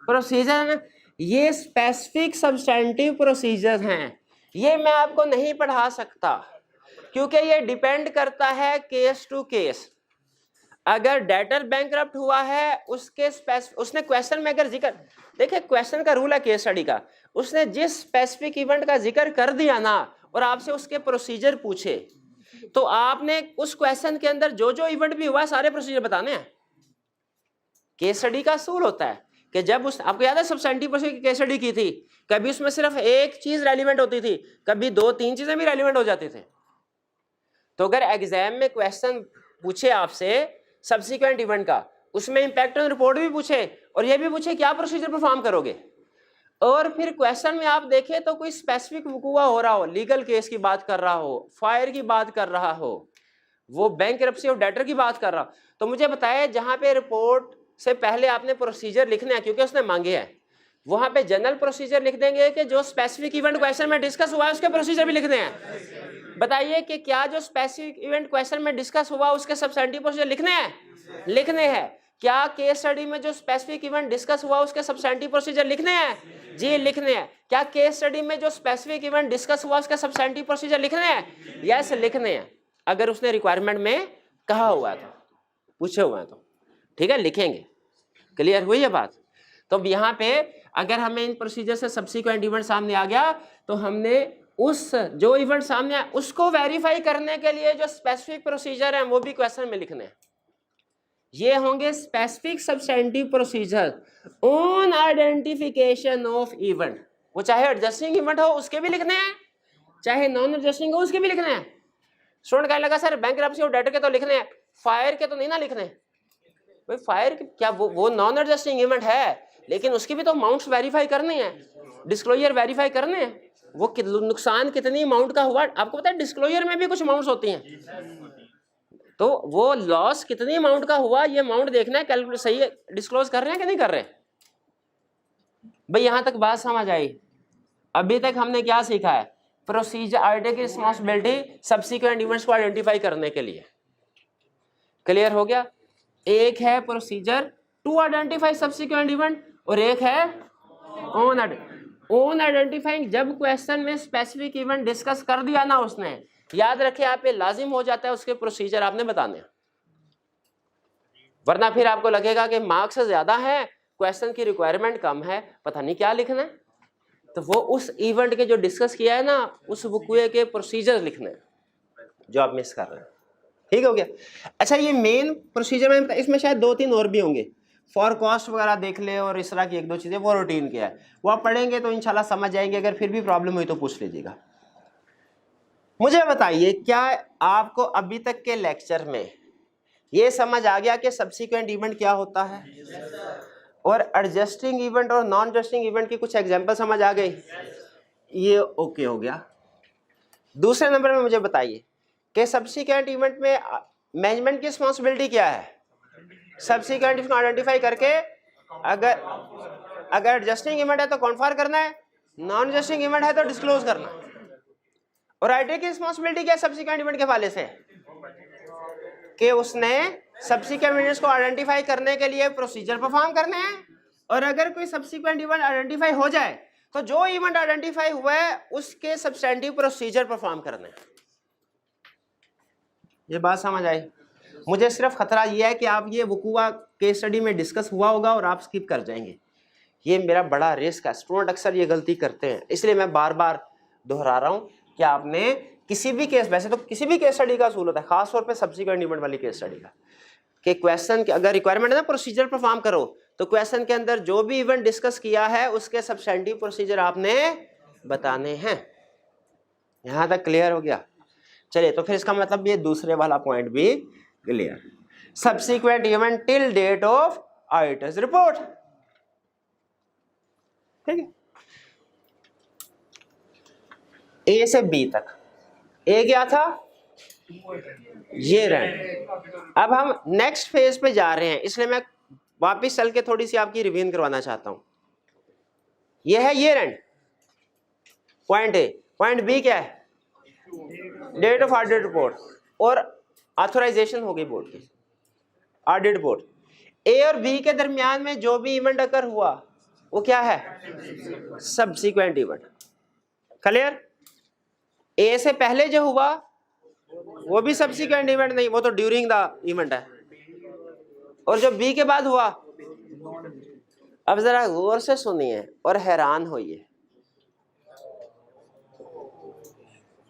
प्रोसीजर है, ये स्पेसिफिक सब्सटेंटिव प्रोसीजर्स हैं, ये मैं आपको नहीं पढ़ा सकता क्योंकि ये डिपेंड करता है केस टू केस। अगर डेटर बैंकरप्ट हुआ है, उसने क्वेश्चन में अगर जिक्र, देखिए क्वेश्चन का रूल है केस स्टडी का, उसने जिस स्पेसिफिक इवेंट का जिक्र कर दिया ना और आपसे उसके प्रोसीजर पूछे, तो आपने उस क्वेश्चन के अंदर जो जो इवेंट भी हुआ सारे प्रोसीजर बताने हैं। केस स्टडी का असूल होता है कि जब उस, आपको याद है सब्सटेंटिव प्रोसीजर की केस स्टडी की थी, कभी उसमें सिर्फ एक चीज रेलिवेंट होती थी, कभी 2-3 चीजें भी रेलिवेंट हो जाती थी। तो अगर एग्जाम में क्वेश्चन पूछे आपसे सब्सिक्वेंट इवेंट का, उसमें इंपैक्ट ऑन रिपोर्ट भी पूछे और ये भी पूछे क्या प्रोसीजर परफॉर्म करोगे, और फिर क्वेश्चन में आप देखें तो कोई स्पेसिफिक वकूआ हो रहा हो, लीगल केस की बात कर रहा हो, फायर की बात कर रहा हो, वो बैंकरप्सी ऑफ डेटर की बात कर रहा हो, तो मुझे बताए जहां पे रिपोर्ट से पहले आपने प्रोसीजर लिखना है, क्योंकि उसने मांगे हैं। वहां पे जनरल प्रोसीजर लिख देंगे कि जो स्पेसिफिक इवेंट क्वेश्चन में डिस्कस हुआ है उसके प्रोसीजर भी लिखने हैं। बताइए कि क्या जो स्पेसिफिक इवेंट क्वेश्चन में डिस्कस हुआ उसके सब्सटेंटिव प्रोसीजर लिखने हैं? लिखने हैं। क्या केस स्टडी में जो स्पेसिफिक इवेंट डिस्कस हुआ उसके सब्सटेंटिव प्रोसीजर लिखने हैं? जी लिखने हैं। क्या केस स्टडी में जो स्पेसिफिक इवेंट डिस्कस हुआ उसके सब्सटेंटिव प्रोसीजर लिखने हैं? यस लिखने हैं, अगर उसने रिक्वायरमेंट में कहा हुआ है तो, पूछे हुआ है तो, ठीक है, लिखेंगे। क्लियर हुई है बात? तो अब यहाँ पे अगर हमें इन प्रोसीजर से सब्सिक्वेंट इवेंट सामने आ गया तो हमने उस जो इवेंट सामने आया उसको वेरीफाई करने के लिए जो स्पेसिफिक प्रोसीजर है वो भी क्वेश्चन में लिखने हैं। ये होंगे specific substantive procedure on identification of event. वो चाहे एडजस्टिंग इवेंट हो उसके भी लिखने हैं, चाहे नॉन एडजस्टिंग हो उसके भी लिखने हैं। स्टूडेंट कहने लगा सर बैंकरप्सी और डेटर के तो लिखने हैं, फायर के तो नहीं ना लिखने। भाई फायर क्या वो नॉन एडजस्टिंग इवेंट है, लेकिन उसकी भी तो अमाउंट्स वेरीफाई करने हैं, डिस्क्लोजर वेरीफाई करने हैं। वो नुकसान कितनी अमाउंट का हुआ, आपको पता है डिस्क्लोजर में भी कुछ अमाउंट्स होती हैं, तो वो लॉस कितनी अमाउंट का हुआ ये अमाउंट देखना है, कैलकुलेट सही है, डिस्क्लोज कर रहे हैं कि नहीं कर रहे। भाई यहां तक बात समझ आई? अभी तक हमने क्या सीखा है? प्रोसीजर, आइडेंटिटी की रिस्पॉन्सिबिलिटी सब्सिक्वेंट इवेंट्स को आइडेंटिफाई करने के लिए। क्लियर हो गया? एक है procedure to identify subsequent event और एक है ऑन आइडेंटिफाइंग। जब क्वेश्चन में स्पेसिफिक इवेंट डिस्कस कर दिया ना उसने, याद रखे आप पे लाजिम हो जाता है उसके प्रोसीजर आपने बताने, वरना फिर आपको लगेगा कि मार्क्स ज्यादा है, क्वेश्चन की रिक्वायरमेंट कम है, पता नहीं क्या लिखना है। तो वो उस इवेंट के जो डिस्कस किया है ना उस वकूए के प्रोसीजर लिखने जो आप मिस कर रहे हैं। ठीक हो गया? अच्छा ये मेन प्रोसीजर में, इसमें शायद 2-3 और भी होंगे, फॉर कॉस्ट वगैरह देख ले और इस तरह की 1-2 चीजें, वो रूटीन क्या है वो आप पढ़ेंगे तो इंशाल्लाह समझ जाएंगे। अगर फिर भी प्रॉब्लम हुई तो पूछ लीजिएगा। मुझे बताइए क्या आपको अभी तक के लेक्चर में ये समझ आ गया कि सब्सिक्वेंट इवेंट क्या होता है और एडजस्टिंग इवेंट और नॉन एडजस्टिंग इवेंट की कुछ एग्जांपल समझ आ गई? ये ओके हो गया। दूसरे नंबर में मुझे बताइए कि सब्सिक्वेंट इवेंट में मैनेजमेंट की रिस्पॉन्सिबिलिटी क्या है? सब्सिक्वेंट इवेंट आइडेंटिफाई करके अगर एडजस्टिंग इवेंट है तो कॉन्फर्म करना है, नॉन एडजस्टिंग इवेंट है तो डिस्क्लोज करना। और आइडेंटिटी की रिस्पॉन्सिबिलिटी क्या है सब्सिक्वेंट इवेंट के हवाले से? कि उसने सब्सिक्वेंट इवेंट्स को आइडेंटिफाई करने के लिए प्रोसीजर परफॉर्म करने हैं, और अगर कोई सब्सिक्वेंट इवेंट आइडेंटिफाई हो जाए तो जो इवेंट आइडेंटिफाई हुआ है उसके सब्सटेंटिव प्रोसीजर परफॉर्म करने हैं। ये बात समझ आई? मुझे सिर्फ खतरा ये है कि आप ये वकूआ केस स्टडी में डिस्कस हुआ होगा और आप स्किप कर जाएंगे। ये मेरा बड़ा रिस्क है, स्टूडेंट अक्सर ये गलती करते हैं, इसलिए मैं बार बार दोहरा रहा हूँ कि आपने किसी भी केस, वैसे तो किसी भी केस स्टडी का असूल होता है, खासतौर पे सब्सिक्वेंट इवेंट वाली केस स्टडी का, कि क्वेश्चन के अगर रिक्वायरमेंट है ना प्रोसीजर परफॉर्म करो तो क्वेश्चन के अंदर जो भी इवेंट डिस्कस किया है उसके सब्सटेंटिव प्रोसीजर आपने बताने हैं। यहां तक क्लियर हो गया? चलिए तो फिर इसका मतलब ये दूसरे वाला पॉइंट भी clear. Subsequent event till date of auditor's report. ठीक है, ए से बी तक। ए क्या था? ये रैंड। अब हम नेक्स्ट फेज पे जा रहे हैं, इसलिए मैं वापिस चल के थोड़ी सी आपकी रिवीजन करवाना चाहता हूं। ये है ये रैंड, पॉइंट ए। पॉइंट बी क्या है? डेट ऑफ ऑडिट रिपोर्ट और ऑथराइजेशन हो गई बोर्ड की, ऑडिट रिपोर्ट। ए और बी के दरमियान में जो भी इवेंट अकर हुआ वो क्या है? Subsequent event. क्लियर? ए से पहले जो हुआ वो भी सब्सिक्वेंट इवेंट नहीं, वो तो ड्यूरिंग द इवेंट है। और जो बी के बाद हुआ, अब जरा गौर से सुनिए और हैरान होइए,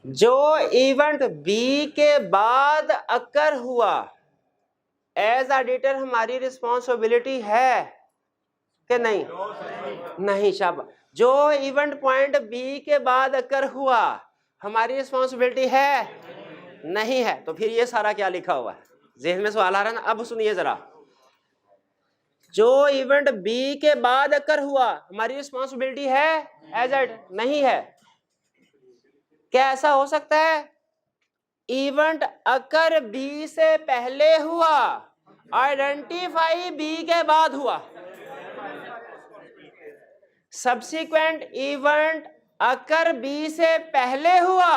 जो इवेंट बी के बाद अकर हुआ एज ऑडिटर हमारी रिस्पॉन्सिबिलिटी है कि नहीं? नहीं शाबाश। जो इवेंट पॉइंट बी के बाद अकर हुआ हमारी रिस्पॉन्सिबिलिटी है? नहीं है। तो फिर ये सारा क्या लिखा हुआ है? ज़हन में सवाल आ रहा है ना? अब सुनिए जरा, जो इवेंट बी के बाद अकर हुआ हमारी रिस्पॉन्सिबिलिटी है एज एड? नहीं है। क्या ऐसा हो सकता है इवेंट अकर बी से पहले हुआ आइडेंटिफाई बी के बाद हुआ, सब्सिक्वेंट इवेंट अकर बी से पहले हुआ,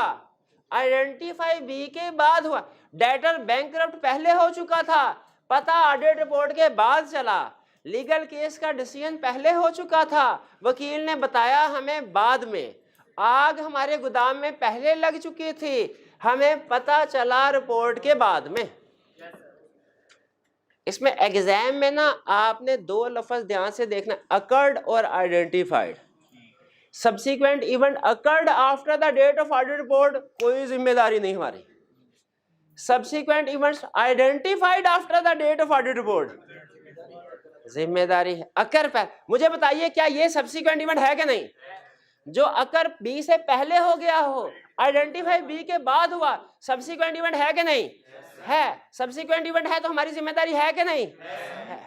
आइडेंटिफाई बी के बाद हुआ, डेटर बैंकरप्ट पहले हो चुका था, पता ऑडिट रिपोर्ट के बाद चला, लीगल केस का डिसीजन पहले हो चुका था, वकील ने बताया हमें बाद में, आग हमारे गोदाम में पहले लग चुकी थी, हमें पता चला रिपोर्ट के बाद में। इसमें एग्जाम में ना आपने दो लफ्ज ध्यान से देखना, अकर्ड और identified. Subsequent event occurred after the date of audit report, कोई जिम्मेदारी नहीं हमारी। Subsequent events identified after the date of audit report, जिम्मेदारी है अकर पर। मुझे बताइए क्या ये सब्सिक्वेंट इवेंट है कि नहीं? जो अकर बी से पहले हो गया हो, आइडेंटिफाई बी के बाद हुआ, सब्सिक्वेंट इवेंट है कि नहीं? है। सब्सिक्वेंट इवेंट है तो हमारी जिम्मेदारी है कि नहीं? है।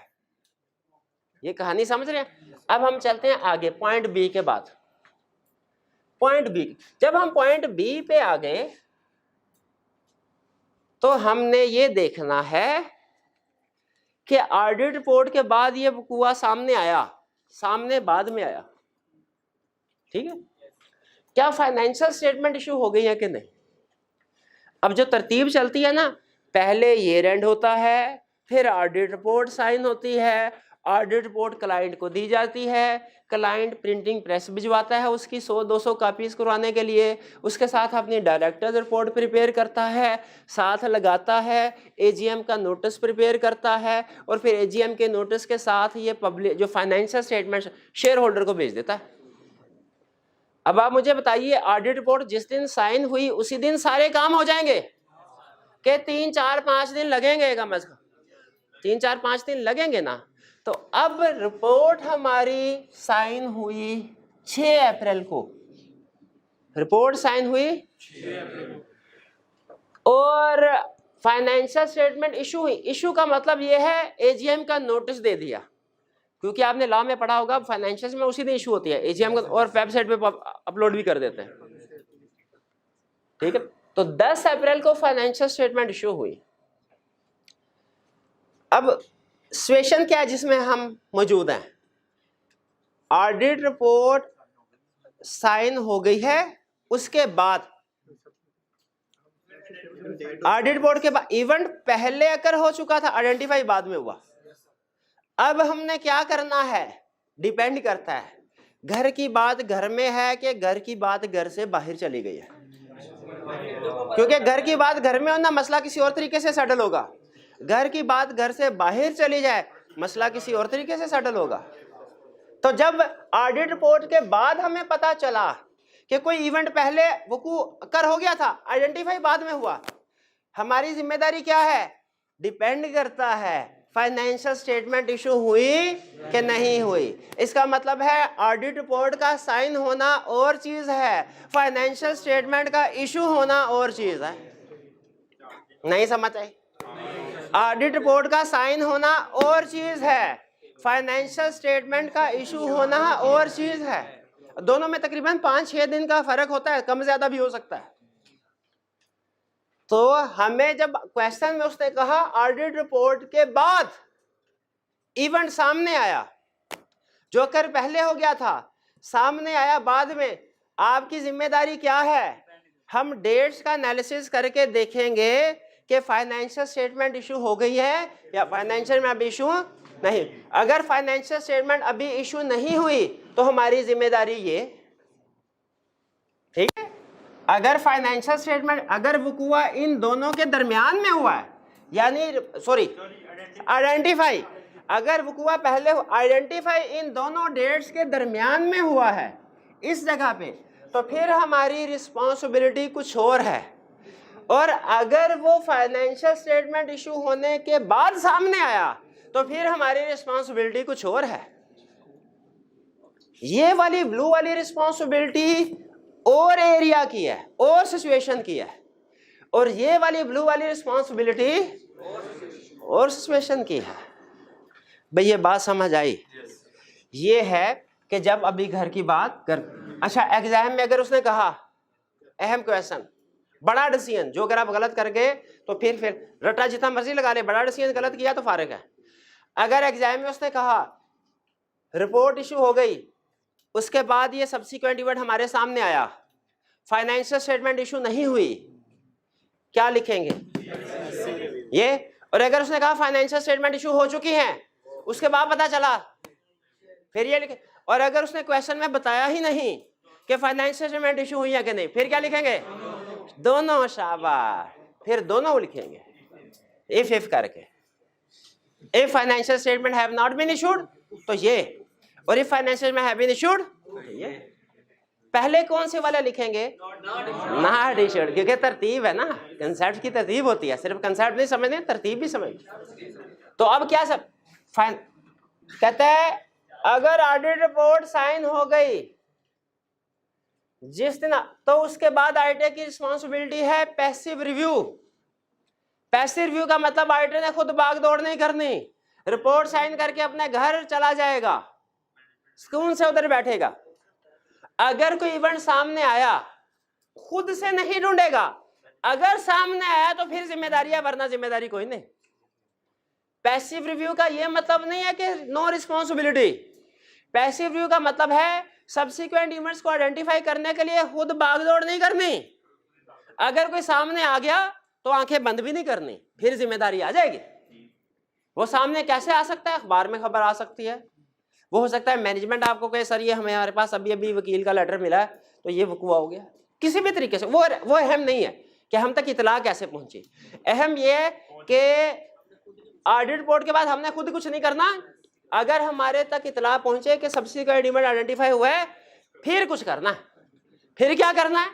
ये कहानी समझ रहे हैं? अब हम चलते हैं आगे पॉइंट बी के बाद। पॉइंट बी, जब हम पॉइंट बी पे आ गए तो हमने ये देखना है कि ऑडिट रिपोर्ट के बाद ये वकूआ सामने आया, सामने बाद में आया, ठीक है? क्या फाइनेंशियल स्टेटमेंट इशू हो गई है कि नहीं? अब जो तरतीब चलती है ना, पहले ईयर एंड होता है, फिर ऑडिट रिपोर्ट साइन होती है, ऑडिट रिपोर्ट क्लाइंट को दी जाती है, क्लाइंट प्रिंटिंग प्रेस भिजवाता है उसकी 100-200 कापीज करवाने के लिए, उसके साथ अपनी डायरेक्टर्स रिपोर्ट प्रिपेयर करता है, साथ लगाता है, एजीएम का नोटिस प्रिपेयर करता है, और फिर एजीएम के नोटिस के साथ ये पब्लिक जो फाइनेंशियल स्टेटमेंट शेयर होल्डर को भेज देता है। अब आप मुझे बताइए, ऑडिट रिपोर्ट जिस दिन साइन हुई उसी दिन सारे काम हो जाएंगे कि 3-4-5 दिन लगेंगे? कम अज कम 3-4-5 दिन लगेंगे ना। तो अब रिपोर्ट हमारी साइन हुई 6 अप्रैल को, रिपोर्ट साइन हुई 6 अप्रैल और फाइनेंशियल स्टेटमेंट इशू हुई। इशू का मतलब यह है एजीएम का नोटिस दे दिया, क्योंकि आपने लॉ में पढ़ा होगा फाइनेंशियल में उसी दिन इशू होती है एजीएम का, और वेबसाइट पे अपलोड भी कर देते हैं, ठीक है? तो 10 अप्रैल को फाइनेंशियल स्टेटमेंट इशू हुई। अब सिचुएशन क्या है जिसमें हम मौजूद हैं? ऑडिट रिपोर्ट साइन हो गई है, उसके बाद ऑडिट रिपोर्ट के बाद इवेंट पहले अकर हो चुका था, आइडेंटिफाई बाद में हुआ। अब हमने क्या करना है, डिपेंड करता है घर की बात घर में है कि घर की बात घर से बाहर चली गई है, क्योंकि घर की बात घर में होना मसला किसी और तरीके से सेटल होगा, घर की बात घर से बाहर चली जाए मसला किसी और तरीके से सेटल होगा। तो जब ऑडिट रिपोर्ट के बाद हमें पता चला कि कोई इवेंट पहले वकू कर हो गया था, आइडेंटिफाई बाद में हुआ, हमारी जिम्मेदारी क्या है? डिपेंड करता है फाइनेंशियल स्टेटमेंट इशू हुई कि नहीं हुई। इसका मतलब है ऑडिट रिपोर्ट का साइन होना और चीज है, फाइनेंशियल स्टेटमेंट का इशू होना और चीज है। नहीं समझ आई? ऑडिट रिपोर्ट का साइन होना और चीज है, फाइनेंशियल स्टेटमेंट का इशू होना और चीज है। दोनों में तकरीबन 5-6 दिन का फर्क होता है, कम ज्यादा भी हो सकता है। तो हमें जब क्वेश्चन में उसने कहा ऑडिट रिपोर्ट के बाद इवेंट सामने आया, जो कर पहले हो गया था सामने आया बाद में, आपकी जिम्मेदारी क्या है? हम डेट्स का एनालिसिस करके देखेंगे कि फाइनेंशियल स्टेटमेंट इशू हो गई है या फाइनेंशियल में अभी इशू नहीं। अगर फाइनेंशियल स्टेटमेंट अभी इशू नहीं हुई तो हमारी जिम्मेदारी ये, ठीक है? अगर फाइनेंशियल स्टेटमेंट अगर वकूआ इन दोनों के दरमियान में हुआ है, यानी सॉरी आइडेंटिफाई, अगर वकूआ पहले आइडेंटिफाई इन दोनों डेट्स के दरमियान में हुआ है इस जगह पे, तो फिर हमारी रिस्पॉन्सिबिलिटी कुछ और है। और अगर वो फाइनेंशियल स्टेटमेंट इशू होने के बाद सामने आया तो फिर हमारी रिस्पॉन्सिबिलिटी कुछ और है। ये वाली ब्लू वाली रिस्पॉन्सिबिलिटी और एरिया की है और सिचुएशन की है, और ये वाली ब्लू वाली रिस्पॉन्सिबिलिटी और सिचुएशन की है। भाई ये बात समझ आई? ये है कि जब अभी घर की बात कर, अच्छा एग्जाम में अगर उसने कहा, अहम क्वेश्चन, बड़ा डिसीजन जो अगर आप गलत कर गए तो फिर रटा जितना मर्जी लगा ले, बड़ा डिसीजन गलत किया तो फारिग है। अगर एग्जाम में उसने कहा रिपोर्ट इशू हो गई, उसके बाद ये सब्सिक्वेंट इवेंट हमारे सामने आया, फाइनेंशियल स्टेटमेंट इशू नहीं हुई, क्या लिखेंगे? ये। और अगर उसने कहा फाइनेंशियल स्टेटमेंट इशू हो चुकी है, उसके बाद पता चला, फिर ये लिखे। और अगर उसने क्वेश्चन में बताया ही नहीं कि फाइनेंशियल स्टेटमेंट इशू हुई है कि नहीं, फिर क्या लिखेंगे? दोनों। शाबाश, फिर दोनों लिखेंगे इफ करके। If financial statement have not been issued तो ये, और इफ फाइनेंशियल में हैव बीन इशूड तो ये। पहले कौन से वाला लिखेंगे? नॉट इशूड, क्योंकि तरतीब है ना, कंसेप्ट की तरतीब होती है, सिर्फ कंसेप्ट नहीं समझने, तरतीब भी समझ। तो अब क्या सब कहता है, अगर ऑडिट रिपोर्ट साइन हो गई जिस दिन, तो उसके बाद ऑडिटर की रिस्पॉन्सिबिलिटी है पैसिव रिव्यू। पैसिव रिव्यू का मतलब ऑडिटर ने खुद भाग दौड़ नहीं करनी, रिपोर्ट साइन करके अपने घर चला जाएगा, सुकून से उधर बैठेगा। अगर कोई इवेंट सामने आया, खुद से नहीं ढूंढेगा, अगर सामने आया तो फिर जिम्मेदारी है, वरना जिम्मेदारी कोई नहीं। पैसिव रिव्यू का यह मतलब नहीं है कि नो रिस्पॉन्सिबिलिटी। पैसिव रिव्यू का मतलब है सब्सिक्वेंट इवेंट्स को आइडेंटिफाई करने के लिए खुद भागदौड़ नहीं करनी, अगर कोई सामने आ गया तो आंखें बंद भी नहीं करनी, फिर जिम्मेदारी आ जाएगी। वो सामने कैसे आ सकता है? अखबार में खबर आ सकती है, वो हो सकता है मैनेजमेंट आपको कहे सर ये हमारे पास अभी अभी वकील का लेटर मिला है तो ये वकूआ हो गया, किसी भी तरीके से। वो अहम नहीं है कि हम तक इतला कैसे पहुंची, अहम ये है कि ऑडिट रिपोर्ट के बाद हमने खुद कुछ नहीं करना, अगर हमारे तक इतला पहुंचे कि सब्सिक्वेंट इवेंट आइडेंटिफाई हुआ है, फिर कुछ करना है। फिर क्या करना है?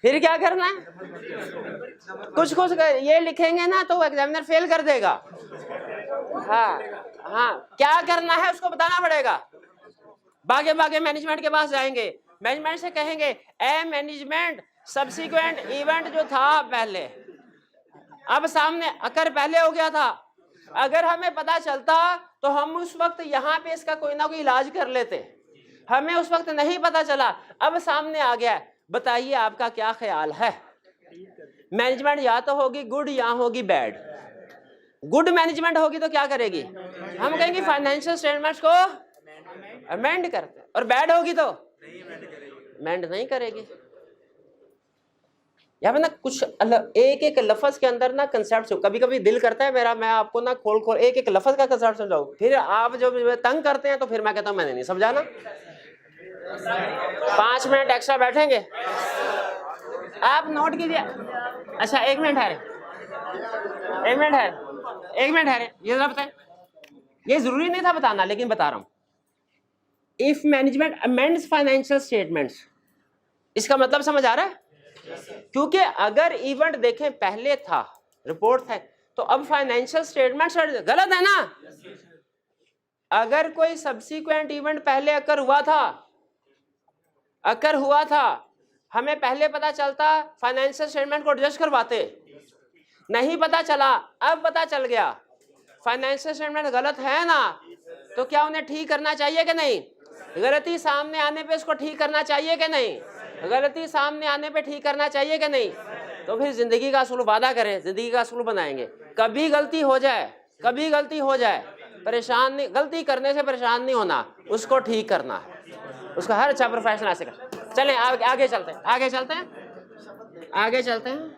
फिर क्या करना है? कुछ ये लिखेंगे ना तो एग्जामिनर फेल कर देगा। हाँ, क्या करना है उसको बताना पड़ेगा। भागे भागे मैनेजमेंट के पास जाएंगे, मैनेजमेंट से कहेंगे ए मैनेजमेंट, सब्सिक्वेंट इवेंट जो था पहले, अब सामने अकर पहले हो गया था, अगर हमें पता चलता तो हम उस वक्त यहाँ पे इसका कोई ना कोई इलाज कर लेते, हमें उस वक्त नहीं पता चला, अब सामने आ गया, बताइए आपका क्या ख्याल है? मैनेजमेंट या तो होगी गुड या होगी बैड। गुड मैनेजमेंट होगी तो क्या करेगी? हम कहेंगे फाइनेंशियल स्टेटमेंट्स को अमेंड करते, और बैड होगी तो अमेंड नहीं करेगी। यहाँ पे ना कुछ अलग, एक एक लफ्ज के अंदर ना कंसेप्ट, कभी कभी दिल करता है मेरा मैं आपको ना खोल एक एक लफ्ज का कंसेप्ट समझाऊं, फिर आप जो तंग करते हैं तो फिर मैं कहता हूं मैंने नहीं समझा ना। 5 मिनट एक्स्ट्रा बैठेंगे, आप नोट कीजिए। अच्छा 1 मिनट है, 1 मिनट है, 1 मिनट है, ये जरा बताएं। ये जरूरी नहीं था बताना, लेकिन बता रहा हूं। If management amends financial statements, इसका मतलब समझ आ रहा है? क्योंकि अगर इवेंट देखें पहले था, रिपोर्ट था, तो अब फाइनेंशियल स्टेटमेंट्स गलत है ना। अगर कोई सब्सिक्वेंट इवेंट पहले अकर हुआ था, हमें पहले पता चलता, फाइनेंशियल स्टेटमेंट को एडजस्ट करवाते, नहीं पता चला, अब पता चल गया फाइनेंशियल स्टेटमेंट गलत है ना, तो क्या उन्हें ठीक करना चाहिए कि नहीं? गलती सामने आने पे उसको ठीक करना चाहिए कि नहीं? गलती सामने आने पे ठीक करना चाहिए कि नहीं? तो फिर जिंदगी का असूल वादा करें, जिंदगी का असूल बनाएंगे। कभी गलती हो जाए, परेशान नहीं, गलती करने से परेशान नहीं होना, उसको ठीक करना है, उसका हर अच्छा प्रोफेशनल ऐसे कर। चलें आगे चलते हैं।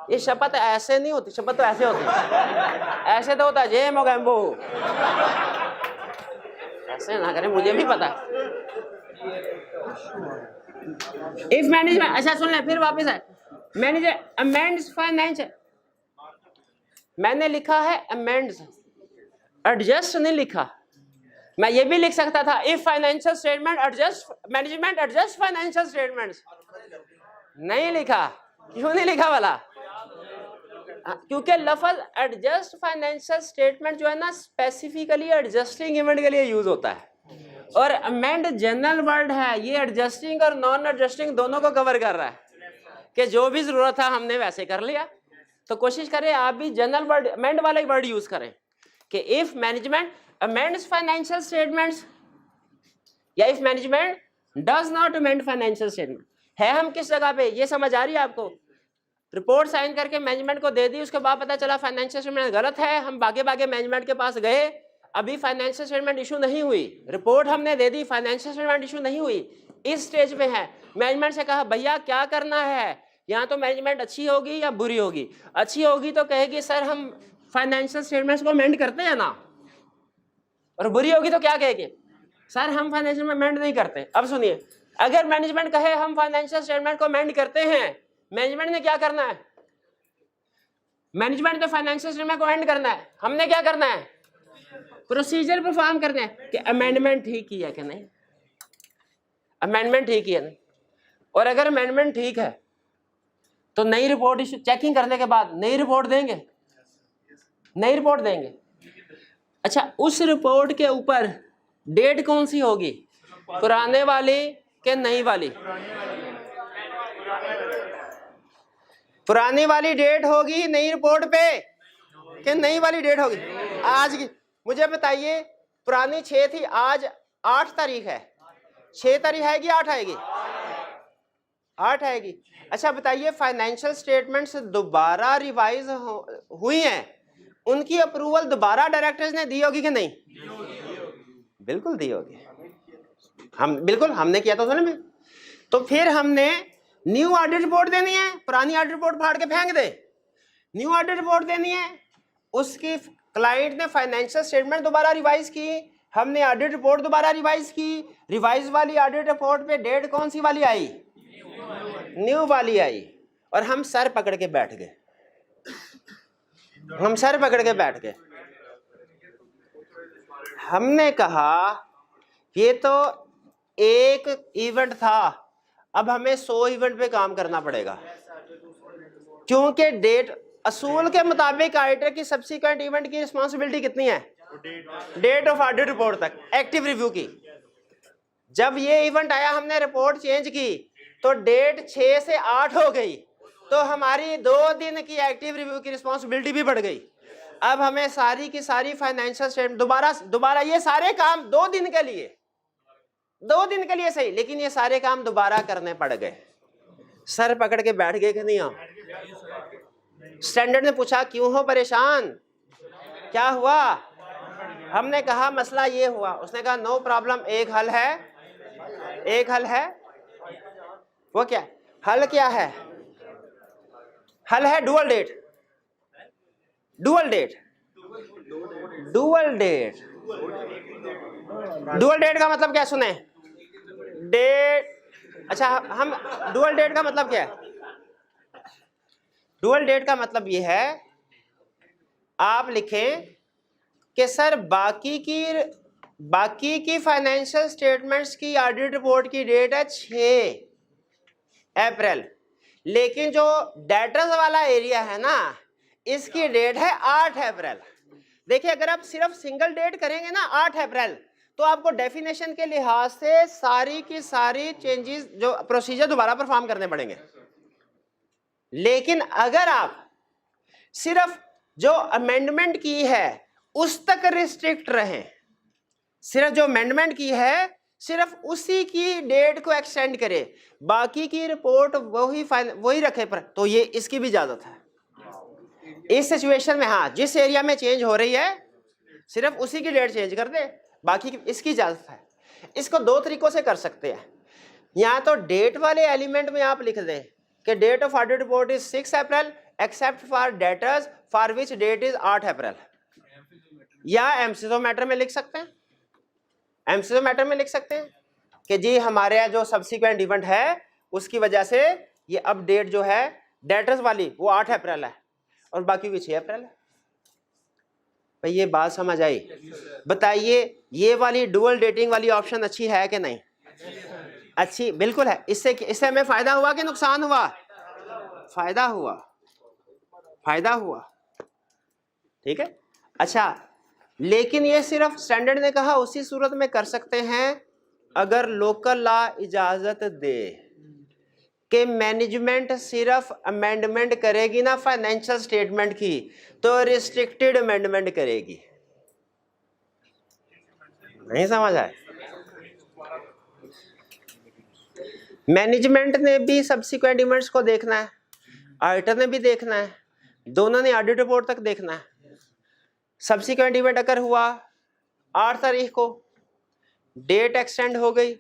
ये शपथ ऐसे नहीं होती, शपथ तो ऐसे होती है, ऐसे तो होता है जे मोगैम्बो, ऐसे ना करें, मुझे भी पता है। इफ मैनेजमेंट, अच्छा सुन ले, फिर वापस आए, मैनेजर अमेंड्स फाइनेंशियल, मैंने लिखा है अमेंड्स, एडजस्ट नहीं लिखा। मैं ये भी लिख सकता था if financial statement adjust, management adjust financial statements, नहीं लिखा। क्यों नहीं लिखा वाला? क्योंकि लफ्ज एडजस्ट फाइनेंशियल स्टेटमेंट जो है ना, स्पेसिफिकली एडजस्टिंग इवेंट के लिए यूज होता है, और अमेंड जनरल वर्ड है, ये एडजस्टिंग और नॉन एडजस्टिंग दोनों को कवर कर रहा है, कि जो भी जरूरत था हमने वैसे कर लिया। तो कोशिश करें आप भी जनरल वर्ड, अमेंड वाला वर्ड यूज करें, कि if management amends financial statements, या if management does not amend financial statement, है हम किस जगह पे, ये समझ आ रही है आपको? रिपोर्ट साइन करके मैनेजमेंट को दे दी, उसके बाद पता चला फाइनेंशियल स्टेटमेंट गलत है, हम भागे भागे मैनेजमेंट के पास गए, अभी फाइनेंशियल स्टेटमेंट इशू नहीं हुई, रिपोर्ट हमने दे दी, फाइनेंशियल स्टेटमेंट इशू नहीं हुई, इस स्टेज में है। मैनेजमेंट से कहा भैया क्या करना है, यहाँ तो मैनेजमेंट अच्छी होगी या बुरी होगी? अच्छी होगी तो कहेगी सर हम फाइनेंशियल स्टेटमेंट्स को अमेंड करते हैं ना, और बुरी होगी तो क्या कहेगी, सर हम फाइनेंशियल अमेंड नहीं करते। अब सुनिए, अगर मैनेजमेंट कहे हम फाइनेंशियल स्टेटमेंट को अमेंड करते हैं, मैनेजमेंट ने क्या करना है? मैनेजमेंट तो फाइनेंशियल स्टेटमेंट को अमेंड करना है, हमने क्या करना है? प्रोसीजर परफॉर्म करना है कि अमेंडमेंट ठीक किया कि नहीं, अमेंडमेंट ठीक किया नहीं। और अगर अमेंडमेंट ठीक है तो नई रिपोर्ट इशू, चेकिंग करने के बाद नई रिपोर्ट देंगे, नई रिपोर्ट देंगे। अच्छा, उस रिपोर्ट के ऊपर डेट कौन सी होगी, पुराने वाली के नई वाली? पुरानी वाली डेट होगी नई रिपोर्ट पे कि नई वाली डेट होगी आज की? मुझे बताइए, पुरानी 6 थी, आज 8 तारीख है, 6 तारीख आएगी 8 आएगी? 8 आएगी। अच्छा बताइए, फाइनेंशियल स्टेटमेंट्स दोबारा रिवाइज हुई हैं, उनकी अप्रूवल दोबारा डायरेक्टर्स ने दी होगी कि नहीं? बिल्कुल दी होगी। हम बिल्कुल, हमने किया था सुने में। तो फिर हमने न्यू ऑडिट रिपोर्ट देनी है, पुरानी ऑडिट रिपोर्ट फाड़ के फेंक दे, न्यू ऑडिट रिपोर्ट देनी है। उसकी क्लाइंट ने फाइनेंशियल स्टेटमेंट दोबारा रिवाइज की, हमने ऑडिट रिपोर्ट दोबारा रिवाइज की, रिवाइज वाली ऑडिट रिपोर्ट पे डेट कौन सी वाली आई? न्यू वाली आई। और हम सर पकड़ के बैठ गए, हम सर पकड़ के बैठ गए। हमने कहा ये तो एक इवेंट था, अब हमें 100 इवेंट पे काम करना पड़ेगा, क्योंकि डेट असूल के मुताबिक ऑडिटर की सब्सिक्वेंट इवेंट की रिस्पांसिबिलिटी कितनी है? डेट ऑफ ऑडिट रिपोर्ट तक, एक्टिव रिव्यू की। जब ये इवेंट आया, हमने रिपोर्ट चेंज की तो डेट 6 से 8 हो गई, तो हमारी 2 दिन की एक्टिव रिव्यू की रिस्पांसिबिलिटी भी बढ़ गई। अब हमें सारी की सारी फाइनेंशियल स्टेटमेंट दोबारा ये सारे काम 2 दिन के लिए, 2 दिन के लिए सही, लेकिन ये सारे काम दोबारा करने पड़ गए। सर पकड़ के बैठ गए कि नहीं हम? स्टैंडर्ड ने पूछा क्यों हो परेशान, क्या हुआ? हमने कहा मसला ये हुआ। उसने कहा नो प्रॉब्लम, एक हल है, एक हल है। वो क्या हल? क्या है हल? है dual date. Dual date, dual date, dual date का मतलब क्या सुने? डेट, अच्छा हम डुअल डेट का मतलब क्या है? डुअल डेट का मतलब ये है, आप लिखें कि सर बाकी की फाइनेंशियल स्टेटमेंट्स की ऑडिट रिपोर्ट की डेट है 6 अप्रैल, लेकिन जो डेटर्स वाला एरिया है ना, इसकी डेट है 8 अप्रैल। देखिए, अगर आप सिर्फ सिंगल डेट करेंगे ना 8 अप्रैल, तो आपको डेफिनेशन के लिहाज से सारी की सारी चेंजेस, जो प्रोसीजर दोबारा परफॉर्म करने पड़ेंगे। लेकिन अगर आप सिर्फ जो अमेंडमेंट की है उस तक रिस्ट्रिक्ट रहें, सिर्फ जो अमेंडमेंट की है सिर्फ उसी की डेट को एक्सटेंड करें, बाकी की रिपोर्ट वही रखे पर, तो ये इसकी भी इजाजत है। इस सिचुएशन में हाँ, जिस एरिया में चेंज हो रही है सिर्फ उसी की डेट चेंज कर दे, बाकी इसकी इजाजत है। इसको 2 तरीकों से कर सकते हैं। या तो डेट वाले एलिमेंट में आप लिख दें कि date of audit report is 6 April except for debtors for which date is 8 April, या एमसीओ मैटर में लिख सकते हैं। एमसीओ मैटर में लिख सकते हैं कि जी हमारे यहाँ जो सब्सिक्वेंट इवेंट है उसकी वजह से ये अब डेट जो है डेटर्स वाली वो 8 अप्रैल है और बाकी की 6 अप्रैल है। भाई ये बात समझ आई? बताइए ये वाली डुअल डेटिंग वाली ऑप्शन अच्छी है कि नहीं? अच्छी बिल्कुल है। इससे हमें फायदा हुआ कि नुकसान हुआ? फायदा हुआ, फायदा हुआ। ठीक है। अच्छा, लेकिन ये सिर्फ स्टैंडर्ड ने कहा उसी सूरत में कर सकते हैं अगर लोकल लॉ इजाजत दे कि मैनेजमेंट सिर्फ अमेंडमेंट करेगी ना फाइनेंशियल स्टेटमेंट की, तो रिस्ट्रिक्टेड अमेंडमेंट करेगी। नहीं समझ आए? मैनेजमेंट ने भी सब्सिक्वेंट इवेंट्स को देखना है, ऑडिटर ने भी देखना है, दोनों ने ऑडिट रिपोर्ट तक देखना है। सब्सिक्वेंट इवेंट अगर हुआ 8 तारीख को, डेट एक्सटेंड हो गई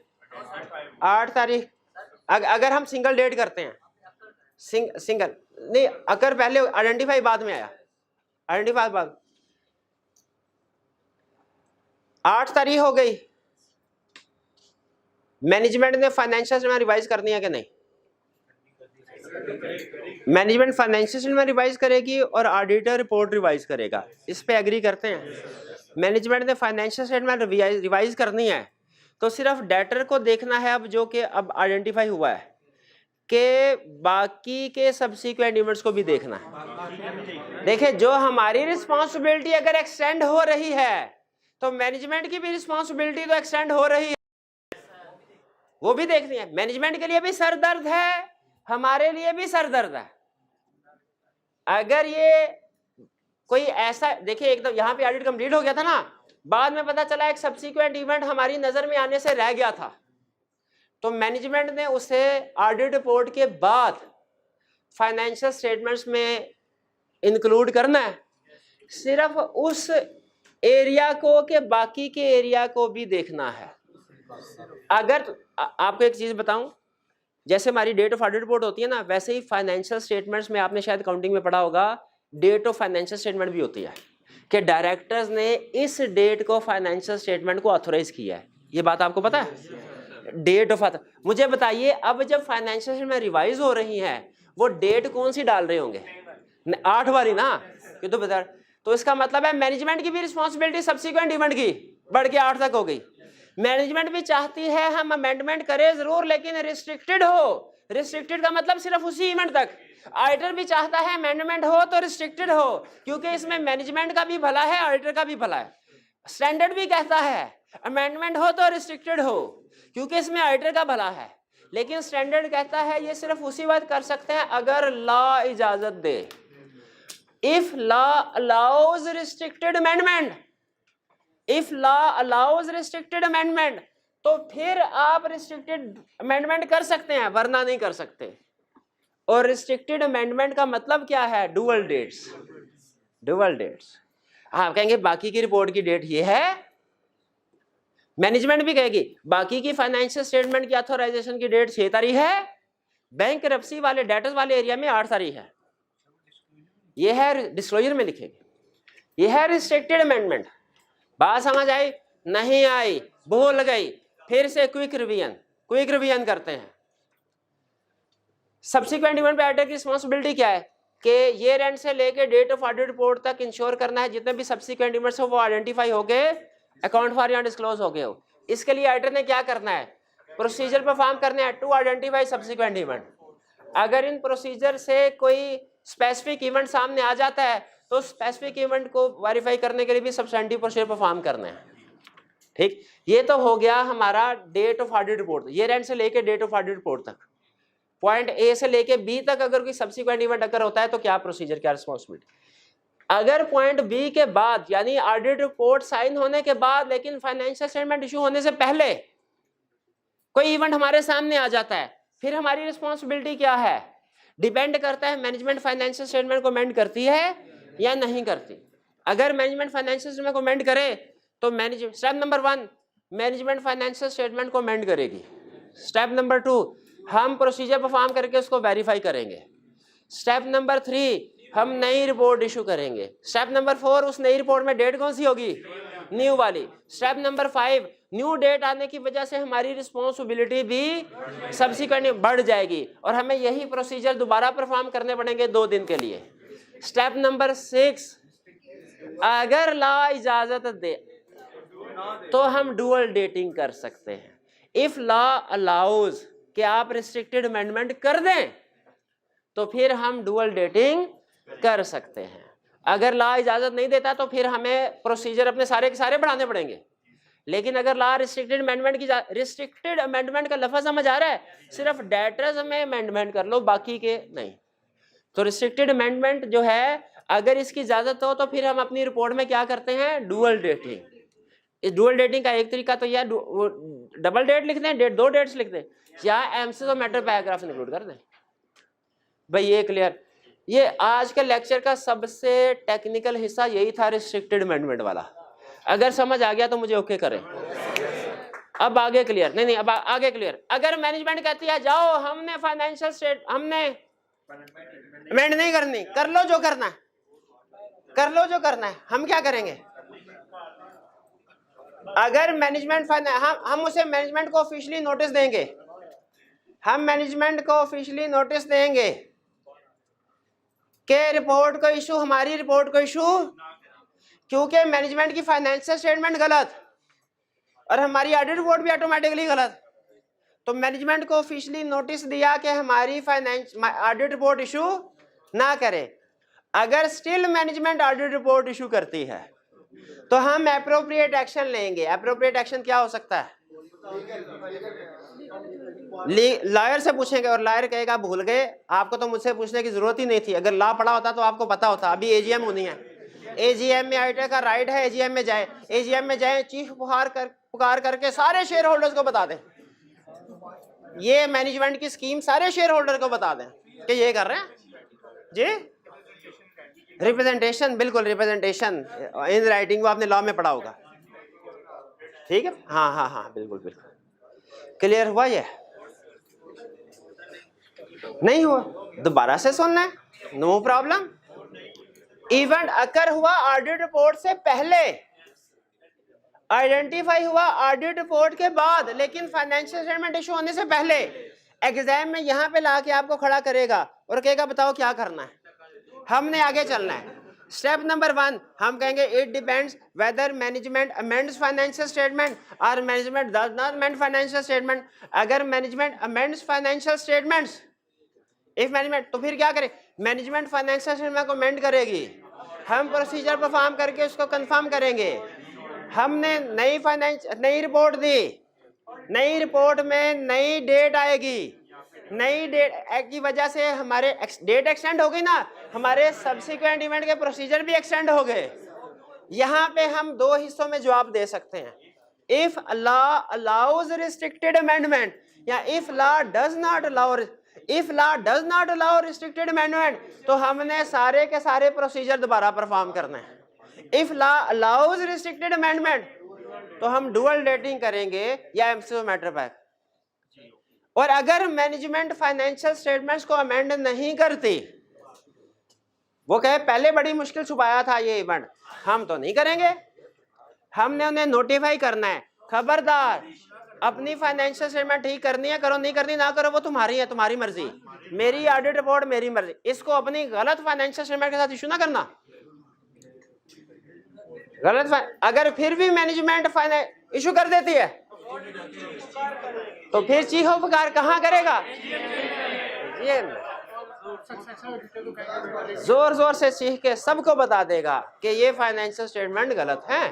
8 तारीख, अगर हम सिंगल डेट करते हैं, सिंगल नहीं, अगर पहले आइडेंटिफाई बाद में आया, आइडेंटिफाई बाद 8 तारीख हो गई, मैनेजमेंट ने फाइनेंशियल स्टेटमेंट रिवाइज करनी है कि नहीं? मैनेजमेंट फाइनेंशियल स्टेटमेंट रिवाइज करेगी और ऑडिटर रिपोर्ट रिवाइज करेगा, इस पे एग्री करते हैं? मैनेजमेंट ने फाइनेंशियल स्टेटमेंट रिवाइज करनी है तो सिर्फ डेटर को देखना है, अब जो कि अब आइडेंटिफाई हुआ है, कि बाकी के सब्सिक्वेंट इवेंट्स को भी देखना है। देखिए, जो हमारी रिस्पॉन्सिबिलिटी अगर एक्सटेंड हो रही है तो मैनेजमेंट की भी रिस्पॉन्सिबिलिटी तो एक्सटेंड हो रही है, वो भी देखनी है। मैनेजमेंट के लिए भी सर दर्द है, हमारे लिए भी सर दर्द है। अगर ये कोई ऐसा, देखिए एकदम यहाँ पे ऑडिट कंप्लीट हो गया था ना, बाद में पता चला एक सब्सिक्वेंट इवेंट हमारी नजर में आने से रह गया था, तो मैनेजमेंट ने उसे ऑडिट रिपोर्ट के बाद फाइनेंशियल स्टेटमेंट्स में इंक्लूड करना है, सिर्फ उस एरिया को कि बाकी के एरिया को भी देखना है। अगर आपको एक चीज बताऊं, जैसे हमारी डेट ऑफ ऑडिट रिपोर्ट होती है ना, वैसे ही फाइनेंशियल स्टेटमेंट्स में आपने शायद काउंटिंग में पढ़ा होगा, डेट ऑफ फाइनेंशियल स्टेटमेंट भी होती है कि डायरेक्टर्स ने इस डेट को फाइनेंशियल स्टेटमेंट को ऑथोराइज किया है। ये बात आपको पता है? डेट ऑफ, मुझे बताइए, अब जब फाइनेंशियल स्टेटमेंट रिवाइज हो रही है, वो डेट कौन सी डाल रहे होंगे? 8 वाली ना, ये तो बता। तो इसका मतलब है मैनेजमेंट की भी रिस्पॉन्सिबिलिटी सब्सिक्वेंट इवेंट की बढ़ के 8 तक हो गई। मैनेजमेंट भी चाहती है हम अमेंडमेंट करें जरूर, लेकिन रिस्ट्रिक्टेड हो। रिस्ट्रिक्टेड का मतलब सिर्फ उसी इवेंट तक। ऑडिटर भी चाहता है अमेंडमेंट हो तो रिस्ट्रिक्टेड हो, क्योंकि इसमें मैनेजमेंट का भी भला है, ऑडिटर का भी भला है। स्टैंडर्ड भी कहता है अमेंडमेंट हो तो रिस्ट्रिक्टेड हो, क्योंकि इसमें ऑडिटर का भला है। लेकिन स्टैंडर्ड कहता है ये सिर्फ उसी वक्त कर सकते हैं अगर लॉ इजाजत दे। If law allows restricted amendment, if law allows restricted amendment, तो फिर आप रिस्ट्रिक्टेड अमेंडमेंट कर सकते हैं, वरना नहीं कर सकते। और रिस्ट्रिक्टेड अमेंडमेंट का मतलब क्या है? Dual dates. डुअल डेट्स, आप कहेंगे बाकी की रिपोर्ट की डेट ये है, मैनेजमेंट भी कहेगी बाकी की फाइनेंशियल स्टेटमेंट की ऑथराइजेशन की डेट 6 तारीख है, बैंक करप्सी वाले डेटर्स वाले एरिया में 8 तारीख है। ये है डिस्क्लोजर में लिखेगी, ये है रिस्ट्रिक्टेड अमेंडमेंट। बात समझ आई? नहीं आई, भूल गई, फिर से क्विक रिवीजन करते हैं। सब्सिक्वेंट इवेंट पे ऑडिटर की रिस्पॉन्सिबिलिटी क्या है कि ईयर एंड से लेके डेट ऑफ ऑडिट रिपोर्ट तक इंश्योर करना है जितने भी सब्सिक्वेंट इवेंट्स हो वो आइडेंटिफाई हो गए, अकाउंट फॉर या डिस्क्लोज हो गए हो। इसके लिए ऑडिटर ने क्या करना है? प्रोसीजर परफॉर्म करने हैं टू आइडेंटिफाई सब्सिक्वेंट इवेंट। अगर इन प्रोसीजर से कोई स्पेसिफिक इवेंट सामने आ जाता है तो स्पेसिफिक इवेंट को वेरीफाई करने के लिए भी सब्सटेंटिव प्रोसीजर परफॉर्म करना है। ठीक, ये तो हो गया हमारा date of audit report, year end से लेके डेट ऑफ ऑडिट रिपोर्ट तक। पॉइंट ए से लेके बी तक अगर कोई सब्सिक्वेंट इवेंट अगर होता है तो क्या प्रोसीजर, क्या रिस्पॉन्सिबिलिटी। अगर पॉइंट बी के बाद यानी ऑडिट रिपोर्ट साइन होने के बाद लेकिन फाइनेंशियल स्टेटमेंट इशू होने से पहले कोई इवेंट हमारे सामने आ जाता है, फिर हमारी रिस्पॉन्सिबिलिटी क्या है? डिपेंड करता है मैनेजमेंट फाइनेंशियल स्टेटमेंट को अमेंड करती है या नहीं करती। अगर मैनेजमेंट फाइनेंशियल स्टेटमेंट को अमेंड करे तो step number 1 management financial statement को अमेंड करेगी। स्टेप नंबर 2 हम प्रोसीजर परफॉर्म करके उसको वेरीफाई करेंगे। स्टेप नंबर 3 हम नई रिपोर्ट इशू करेंगे। स्टेप नंबर 4 उस नई रिपोर्ट में डेट कौन सी होगी? न्यू वाली। स्टेप नंबर 5 न्यू डेट आने की वजह से हमारी रिस्पॉन्सिबिलिटी भी सब्सिक्वेंट बढ़ जाएगी और हमें यही प्रोसीजर दोबारा परफॉर्म करने पड़ेंगे 2 दिन के लिए। स्टेप नंबर 6 अगर लॉ इजाजत दे तो हम डुअल डेटिंग कर सकते हैं। इफ लॉ अलाउज कि आप रिस्ट्रिक्टेड अमेंडमेंट कर दें तो फिर हम डुअल डेटिंग कर सकते हैं। अगर लॉ इजाजत नहीं देता तो फिर हमें प्रोसीजर अपने सारे के सारे बढ़ाने पड़ेंगे। लेकिन अगर लॉ रिस्ट्रिक्टेड अमेंडमेंट की, रिस्ट्रिक्टेड अमेंडमेंट का लफ्ज समझ आ रहा है, सिर्फ डेटर्स में अमेंडमेंट कर लो बाकी के नहीं। तो रिस्ट्रिक्टेड अमेंडमेंट जो है अगर इसकी इजाजत हो तो फिर हम अपनी रिपोर्ट में क्या करते हैं? Dual dating. इस डुअल डेटिंग का एक तरीका तो यह डबल डेट लिख दें, दो डेट्स लिख दें, या एमसीज और मैटर पैराग्राफ इंक्लूड कर दें। भाई ये क्लियर। ये आज के लेक्चर का सबसे टेक्निकल हिस्सा यही था, रिस्ट्रिक्टेड अमेंडमेंट वाला। अगर समझ आ गया तो मुझे ओके करें। अब आगे क्लियर? नहीं, अब आगे क्लियर। अगर मैनेजमेंट कहती है जाओ हमने फाइनेंशियल स्टेट हमने अमेंड नहीं करनी, कर लो जो करना है, कर लो जो करना है, हम क्या करेंगे? अगर मैनेजमेंट हम उसे मैनेजमेंट को ऑफिशियली नोटिस देंगे, हम मैनेजमेंट को ऑफिशियली नोटिस देंगे कि रिपोर्ट को इशू, हमारी रिपोर्ट को इशू, क्योंकि मैनेजमेंट की फाइनेंशियल स्टेटमेंट गलत और हमारी ऑडिट रिपोर्ट भी ऑटोमेटिकली गलत, तो मैनेजमेंट को ऑफिशियली नोटिस दिया कि हमारी ऑडिट रिपोर्ट इशू ना करे। अगर still management audit report issue करती है तो हम एप्रोप्रिएट एक्शन लेंगे। एप्रोप्रिएट एक्शन क्या हो सकता है? लॉयर से पूछेंगे और लॉयर कहेगा भूल गए, आपको तो मुझसे पूछने की जरूरत ही नहीं थी, अगर लॉ पढ़ा होता तो आपको पता होता। अभी एजीएम होनी है, एजीएम में ऑडिटर का राइट है, एजीएम में जाए, एजीएम में जाए, चीफ पुकार करके सारे शेयर होल्डर्स को बता दें, ये मैनेजमेंट की स्कीम सारे शेयर होल्डर को बता दें कि ये कर रहे हैं जी। रिप्रेजेंटेशन, बिल्कुल रिप्रेजेंटेशन इन राइटिंग, वो आपने लॉ में पढ़ा होगा, ठीक है। हाँ हाँ हाँ, बिल्कुल बिल्कुल क्लियर हुआ। ये नहीं हुआ दोबारा से सुनना है, नो प्रॉब्लम। इवेंट अकर हुआ ऑडिट रिपोर्ट से पहले, आइडेंटिफाई हुआ ऑडिट रिपोर्ट के बाद, लेकिन फाइनेंशियल स्टेटमेंट इशू होने से पहले। एग्जाम में यहां पे लाके आपको खड़ा करेगा और कहेगा बताओ क्या करना है, हमने आगे चलना है। स्टेप नंबर 1 हम कहेंगे it depends whether management amends financial statement और management does not amend financial statement. अगर management amends financial statements, if management, तो फिर क्या करे? मैनेजमेंट फाइनेंशियल स्टेटमेंट को अमेंड करेगी, हम प्रोसीजर परफॉर्म करके उसको कंफर्म करेंगे। हमने नई रिपोर्ट दी, नई रिपोर्ट में नई डेट आएगी, नई डेट की वजह से हमारे डेट एक्सटेंड हो गई ना, हमारे सब्सिक्वेंट इवेंट के प्रोसीजर भी एक्सटेंड हो गए। यहाँ पे हम दो हिस्सों में जवाब दे सकते हैं, if law allows restricted amendment या if law does not allow. If law does not allow restricted amendment तो हमने सारे के सारे प्रोसीजर दोबारा परफॉर्म करना है। If law allows restricted amendment तो हम डुअल डेटिंग करेंगे या एमसीओ मैटर पैक। और अगर मैनेजमेंट फाइनेंशियल स्टेटमेंट्स को अमेंड नहीं करती, वो कहे पहले बड़ी मुश्किल छुपाया था ये इवेंट, हम तो नहीं करेंगे, हमने उन्हें नोटिफाई करना है, खबरदार अपनी फाइनेंशियल स्टेटमेंट ठीक करनी है, करो, नहीं करनी ना करो, वो तुम्हारी है, तुम्हारी मर्जी, मेरी ऑडिट रिपोर्ट मेरी मर्जी। इसको अपनी गलत फाइनेंशियल स्टेटमेंट के साथ इशू ना करना, गलत। अगर फिर भी मैनेजमेंट इशू कर देती है तो फिर चीख पुकार कहाँ करेगा? ये जोर जोर से चीख के सबको बता देगा कि ये फाइनेंशियल स्टेटमेंट गलत है।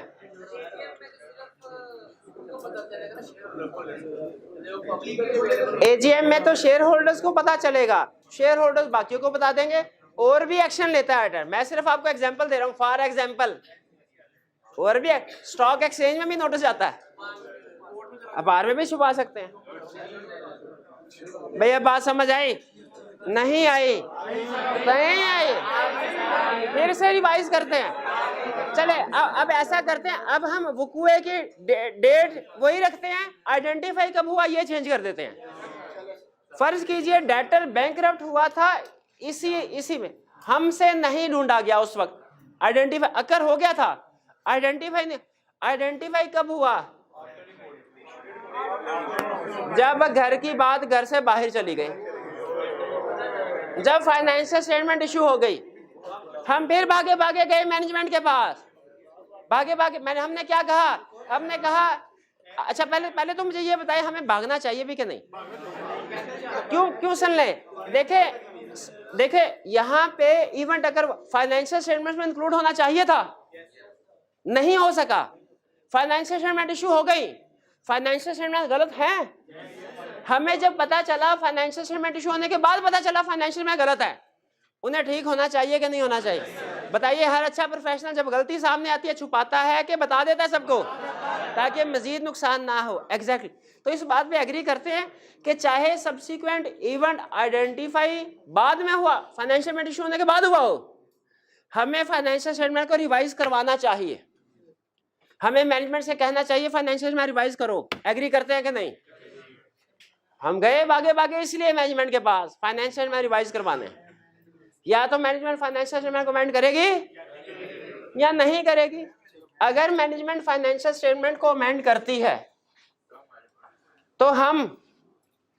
एजीएम में तो शेयर होल्डर्स को पता चलेगा, शेयर होल्डर्स बाकियों को बता देंगे और भी एक्शन लेता है ऑडिटर। मैं सिर्फ आपको एग्जांपल दे रहा हूं, फॉर एग्जांपल और भी स्टॉक एक्सचेंज में भी नोटिस जाता है, अखबार में भी छुपा सकते हैं। भैया बात समझ आई? नहीं आई? नहीं आई? फिर से रिवाइज करते हैं। चले अब ऐसा करते हैं, अब हम वकूए की डेट वही रखते हैं, आइडेंटिफाई कब हुआ ये चेंज कर देते हैं। फर्ज कीजिए डेटर बैंकरप्ट हुआ था इसी में, हमसे नहीं ढूंढा गया उस वक्त, आइडेंटिफाई अकर हो गया था, आइडेंटिफाई नहीं। आइडेंटिफाई कब हुआ? जब घर की बात घर से बाहर चली गई, जब फाइनेंशियल स्टेटमेंट इशू हो गई, हम फिर भागे भागे गए मैनेजमेंट के पास, भागे भागे हमने क्या कहा? हमने कहा अच्छा पहले तो मुझे ये बताइए हमें भागना चाहिए भी कि नहीं? क्यों सुन ले, देखे यहाँ पे इवेंट अगर फाइनेंशियल स्टेटमेंट में इंक्लूड होना चाहिए था, नहीं हो सका, फाइनेंशियल स्टेटमेंट इशू हो गई, फाइनेंशियल स्टेटमेंट गलत है। हमें जब पता चला फाइनेंशियल स्टेटमेंट इशू होने के बाद पता चला फाइनेंशियल में गलत है, उन्हें ठीक होना चाहिए कि नहीं होना चाहिए? बताइए, हर अच्छा प्रोफेशनल जब गलती सामने आती है छुपाता है कि बता देता है सबको, ताकि मजीद नुकसान ना हो? एग्जैक्टली तो इस बात पे एग्री करते हैं कि चाहे सब्सिक्वेंट इवेंट आइडेंटिफाई बाद में हुआ, फाइनेंशियल स्टेटमेंट इशू होने के बाद हुआ हो, हमें फाइनेंशियल स्टेटमेंट को रिवाइज करवाना चाहिए। हमें मैनेजमेंट से कहना चाहिए फाइनेंशियल स्टेटमेंट रिवाइज करो। एग्री करते हैं कि नहीं? हम गए भागे भागे इसलिए मैनेजमेंट के पास फाइनेंशियल स्टेटमेंट रिवाइज करवाने। या तो मैनेजमेंट फाइनेंशियल स्टेटमेंट कमेंट करेगी या नहीं करेगी। अगर मैनेजमेंट फाइनेंशियल स्टेटमेंट को अमेंड करती है तो हम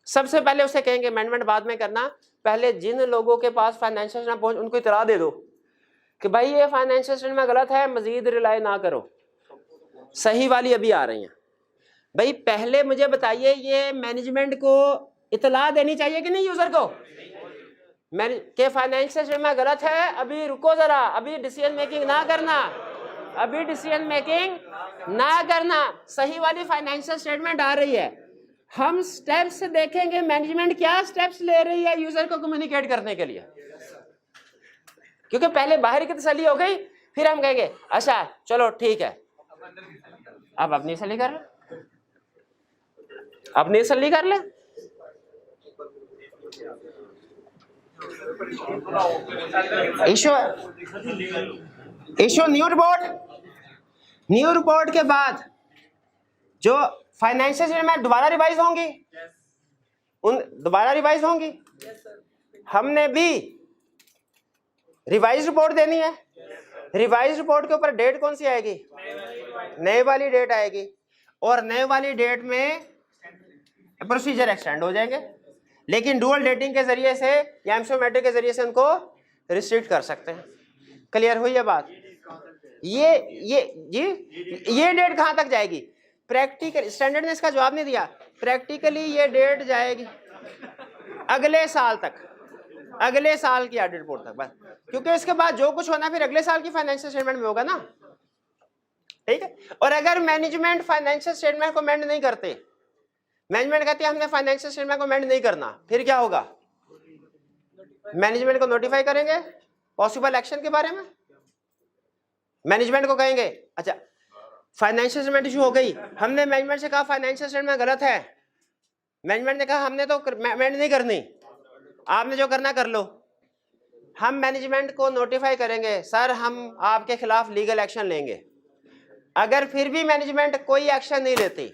सबसे पहले उसे कहेंगे मैनेजमेंट बाद में करना, पहले जिन लोगों के पास फाइनेंशियल स्टेटमेंट पहुंच उनको इतला दे दो कि भाई ये फाइनेंशियल स्टेटमेंट गलत है, मजीद रिलाई ना करो, सही वाली अभी आ रही है। भाई पहले मुझे बताइए, ये मैनेजमेंट को इतला देनी चाहिए कि नहीं यूजर को के फाइनेंशियल स्टेटमेंट गलत है, अभी रुको जरा, अभी डिसीजन मेकिंग ना करना, अभी डिसीजन मेकिंग ना करना, सही वाली फाइनेंशियल स्टेटमेंट आ रही है। हम स्टेप्स देखेंगे मैनेजमेंट क्या स्टेप्स ले रही है यूजर को कम्युनिकेट करने के लिए, क्योंकि पहले बाहर की तसल्ली हो गई, फिर हम कहेंगे अच्छा चलो ठीक है, अब अपनी तसल्ली कर ले, अपनी तसल्ली कर ले। इशू न्यू रिपोर्ट के बाद जो फाइनेंशियल स्टेटमेंट दोबारा रिवाइज होंगी, उन दोबारा रिवाइज होंगी, हमने भी रिवाइज रिपोर्ट देनी है। रिवाइज रिपोर्ट के ऊपर डेट कौन सी आएगी? नए वाली डेट आएगी, और नए वाली डेट में प्रोसीजर एक्सटेंड हो जाएंगे, लेकिन डुअल डेटिंग के जरिए से या एम्सोमेट्रिक के जरिए से उनको रिस्ट्रिक्ट कर सकते हैं। क्लियर हुई है बात? ये डेट कहां तक जाएगी? प्रैक्टिकल स्टैंडर्ड ने इसका जवाब नहीं दिया। प्रैक्टिकली ये डेट जाएगी अगले साल तक, अगले साल की ऑडिट रिपोर्ट तक बस, क्योंकि इसके बाद जो कुछ होना फिर अगले साल की फाइनेंशियल स्टेटमेंट में होगा ना, ठीक है। और अगर मैनेजमेंट फाइनेंशियल स्टेटमेंट को अमेंड नहीं करते, मैनेजमेंट कहती है हमने फाइनेंशियल स्टेटमेंट को अमेंड नहीं करना, फिर क्या होगा? मैनेजमेंट को नोटिफाई करेंगे पॉसिबल एक्शन के बारे में, मैनेजमेंट को कहेंगे अच्छा फाइनेंशियल स्टेटमेंट इशू हो गई, हमने मैनेजमेंट से कहा फाइनेंशियल स्टेटमेंट गलत है, मैनेजमेंट ने कहा हमने तो अमेंड नहीं करनी, आपने जो करना कर लो। हम मैनेजमेंट को नोटिफाई करेंगे सर हम आपके खिलाफ लीगल एक्शन लेंगे। अगर फिर भी मैनेजमेंट कोई एक्शन नहीं लेती,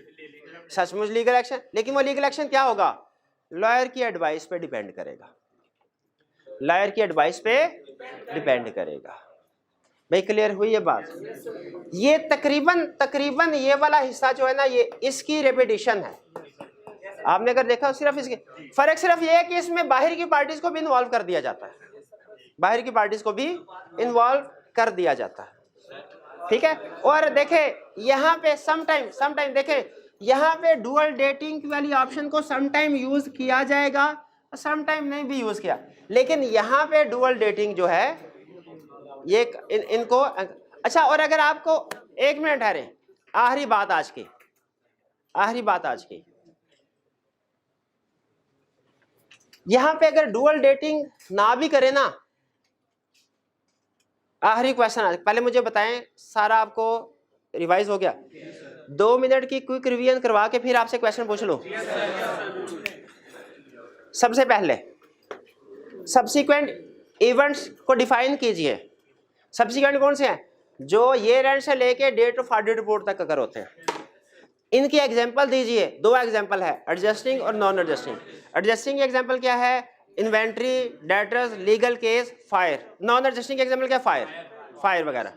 सचमुच लीगल एक्शन, लेकिन वो लीगल एक्शन क्या होगा? लॉयर की एडवाइस पे डिपेंड करेगा, लॉयर की एडवाइस पे डिपेंड करेगा। भाई क्लियर हुई ये बात? ये तकरीबन ये वाला हिस्सा जो है ना, ये इसकी रेपिटेशन है। आपने अगर देखा सिर्फ इसके फर्क सिर्फ ये है कि इसमें बाहर की पार्टीज को भी इन्वॉल्व कर दिया जाता है, बाहर की पार्टीज को भी इन्वॉल्व कर दिया जाता है, ठीक है। और देखे यहाँ पे समटाइम देखे यहाँ पे डुअल डेटिंग वाली ऑप्शन को समटाइम यूज किया जाएगा, समटाइम नहीं भी यूज किया, लेकिन यहाँ पे डुअल डेटिंग जो है ये इनको अच्छा। और अगर आपको एक मिनट ठहरे, आखिरी बात आज की, यहां पे अगर डुअल डेटिंग ना भी करे ना, आखिरी क्वेश्चन आज, पहले मुझे बताएं सारा आपको रिवाइज हो गया? 2 मिनट की क्विक रिवीजन करवा के फिर आपसे क्वेश्चन पूछ लो। सबसे पहले सब्सिक्वेंट इवेंट्स को डिफाइन कीजिए। सब्सिक्वेंट कौन से हैं? जो ईयर एंड से लेके डेट ऑफ ऑडिट रिपोर्ट तक अगर होते हैं। इनकी एग्जांपल दीजिए, 2 एग्जांपल है, एडजस्टिंग और नॉन एडजस्टिंग। एडजस्टिंग एग्जांपल क्या है? Inventory, debtors, legal case, fire. Non adjusting example क्या? फायर वगैरह,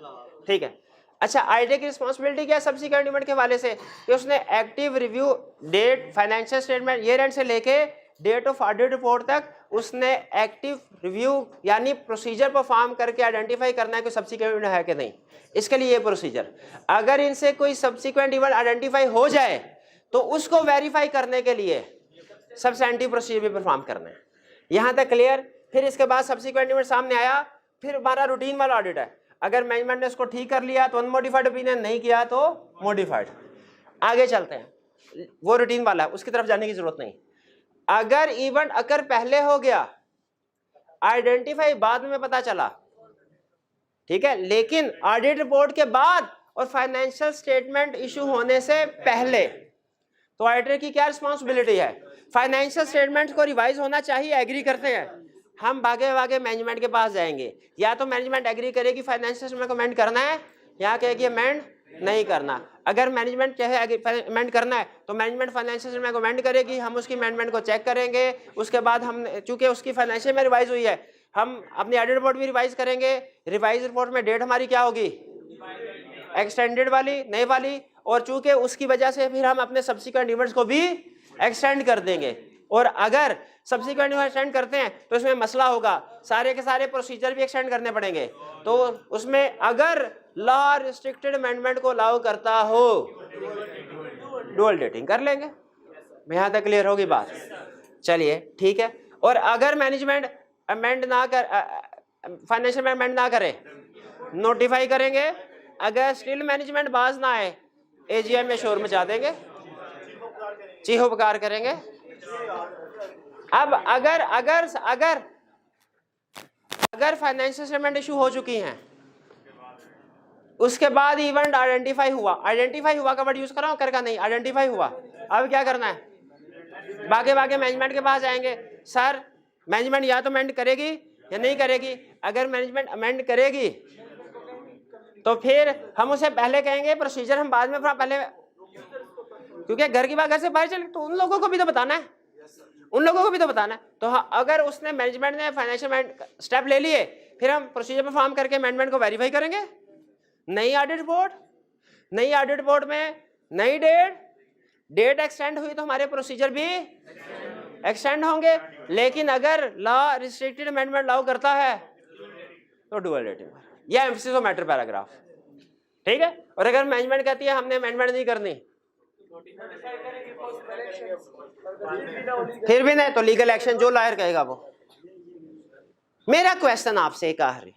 ठीक है। अच्छा, आईडी की रिस्पॉन्सिबिलिटी क्या है सब्सिक्वेंट इवेंट के वाले से? कि उसने active review date financial statement year end से लेके डेट ऑफ ऑडिट रिपोर्ट तक उसने एक्टिव रिव्यू यानी प्रोसीजर परफॉर्म करके आइडेंटिफाई करना है कि सब्सिक्वेंट इवेंट है कि नहीं। इसके लिए ये प्रोसीजर, अगर इनसे कोई सब्सिक्वेंट इवेंट आइडेंटिफाई हो जाए तो उसको वेरीफाई करने के लिए सब्सटेंटिव प्रोसीजर भी परफॉर्म करना है। यहाँ तक क्लियर? फिर इसके बाद सब्सिक्वेंट इवेंट सामने आया, फिर हमारा रूटीन वाला ऑडिट है। अगर मैनेजमेंट ने उसको ठीक कर लिया तो अनमोडिफाइड ओपिनियन, नहीं किया तो मॉडिफाइड। आगे चलते हैं, वो रूटीन वाला है, उसकी तरफ जाने की जरूरत नहीं। अगर इवेंट अकर पहले हो गया, आइडेंटिफाई बाद में पता चला, ठीक है, लेकिन ऑडिट रिपोर्ट के बाद और फाइनेंशियल स्टेटमेंट इशू होने से पहले तो ऑडिटर की क्या रिस्पॉन्सिबिलिटी है? फाइनेंशियल स्टेटमेंट को रिवाइज होना चाहिए, एग्री करते हैं, हम भागे भागे मैनेजमेंट के पास जाएंगे, या तो मैनेजमेंट एग्री करेगी फाइनेंशियल स्टेटमेंट को अमेंड करना है, या कहेगी अमेंड नहीं करना। अगर मैनेजमेंट कहे अमेंड करना है तो मैनेजमेंट फाइनेंशियल स्टेटमेंट को अमेंड करेगी, हम उसकी अमेंडमेंट को चेक करेंगे, उसके बाद हम चूंकि उसकी फाइनेंशियल में रिवाइज हुई है, हम अपनी ऑडिट रिपोर्ट भी रिवाइज करेंगे। रिवाइज रिपोर्ट में डेट हमारी क्या होगी? एक्सटेंडेड वाली, नई वाली, और चूंकि उसकी वजह से फिर हम अपने सब्सिक्वेंट इवेंट्स को भी एक्सटेंड कर देंगे। और अगर सब्सिक्वेंट एक्सटेंड करते हैं तो इसमें मसला होगा, सारे के सारे प्रोसीजर भी एक्सटेंड करने पड़ेंगे। तो उसमें अगर लॉ रिस्ट्रिक्टेड अमेंडमेंट को अलाउ करता हो, डुअल डेटिंग कर लेंगे। यहां तक क्लियर होगी बात? चलिए ठीक है। और अगर मैनेजमेंट अमेंड ना कर, फाइनेंशियल में अमेंड ना करे, नोटिफाई करेंगे। अगर स्टिल मैनेजमेंट बाज ना आए, एजीएम में शोर मचा देंगे, चीहो पुकार करेंगे। अब अगर अगर अगर अगर फाइनेंशियल स्टेटमेंट इशू हो चुकी हैं, उसके बाद इवेंट आइडेंटिफाई हुआ का वर्ड यूज कर रहा हूं, कर का नहीं, आइडेंटिफाई हुआ। अब क्या करना है? भागे भागे मैनेजमेंट के पास जाएंगे, सर मैनेजमेंट या तो अमेंड करेगी या नहीं करेगी। अगर मैनेजमेंट अमेंड करेगी तो फिर हम उसे पहले कहेंगे, प्रोसीजर हम बाद में पहले, क्योंकि घर की बात घर से बाहर चले तो उन लोगों को भी तो बताना है, उन लोगों को भी तो बताना है। तो हाँ, अगर उसने मैनेजमेंट ने फाइनेंशियल स्टेप ले लिए, फिर हम प्रोसीजर परफॉर्म करके अमेंडमेंट को वेरीफाई करेंगे। नई ऑडिट रिपोर्ट में नई डेट एक्सटेंड हुई तो हमारे प्रोसीजर भी एक्सटेंड होंगे। लेकिन अगर लॉ रिस्ट्रिक्टेड अमेंडमेंट लागू करता है तो डुअल डेटिंग या एम्फेसिस ऑफ मैटर पैराग्राफ, ठीक है। और अगर मैनेजमेंट कहती है हमने अमेंडमेंट नहीं करनी, फिर भी नहीं, तो लीगल एक्शन जो लॉयर कहेगा वो। मेरा क्वेश्चन आपसे एक आखिरी,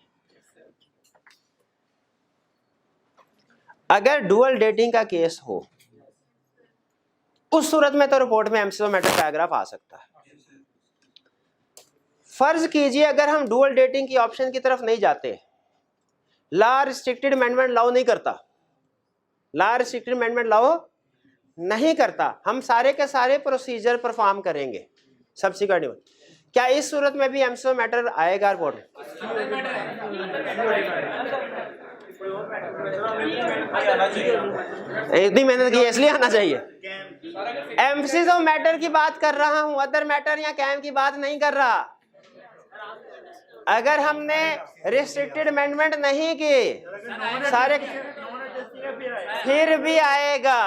अगर डुअल डेटिंग का केस हो, उस सूरत में तो रिपोर्ट में एम्फेसिस ऑफ मैटर पैराग्राफ आ सकता है। फर्ज कीजिए अगर हम डुअल डेटिंग की ऑप्शन की तरफ नहीं जाते, लॉ रिस्ट्रिक्टेड अमेंडमेंट लाओ नहीं करता, लॉ रिस्ट्रिक्टेड अमेंडमेंट लाओ नहीं करता, हम सारे के सारे प्रोसीजर परफॉर्म करेंगे सब्सिक्वेंट इवेंट, क्या इस सूरत में भी एम्फेसिस ऑफ मैटर आएगा रिपोर्ट में? इतनी मेहनत की इसलिए आना चाहिए। एम्फेसिस ऑफ मैटर की बात कर रहा हूं, अदर मैटर या कैम की बात नहीं कर रहा। अगर हमने रिस्ट्रिक्टेड अमेंडमेंट नहीं की सारे, फिर भी आएगा।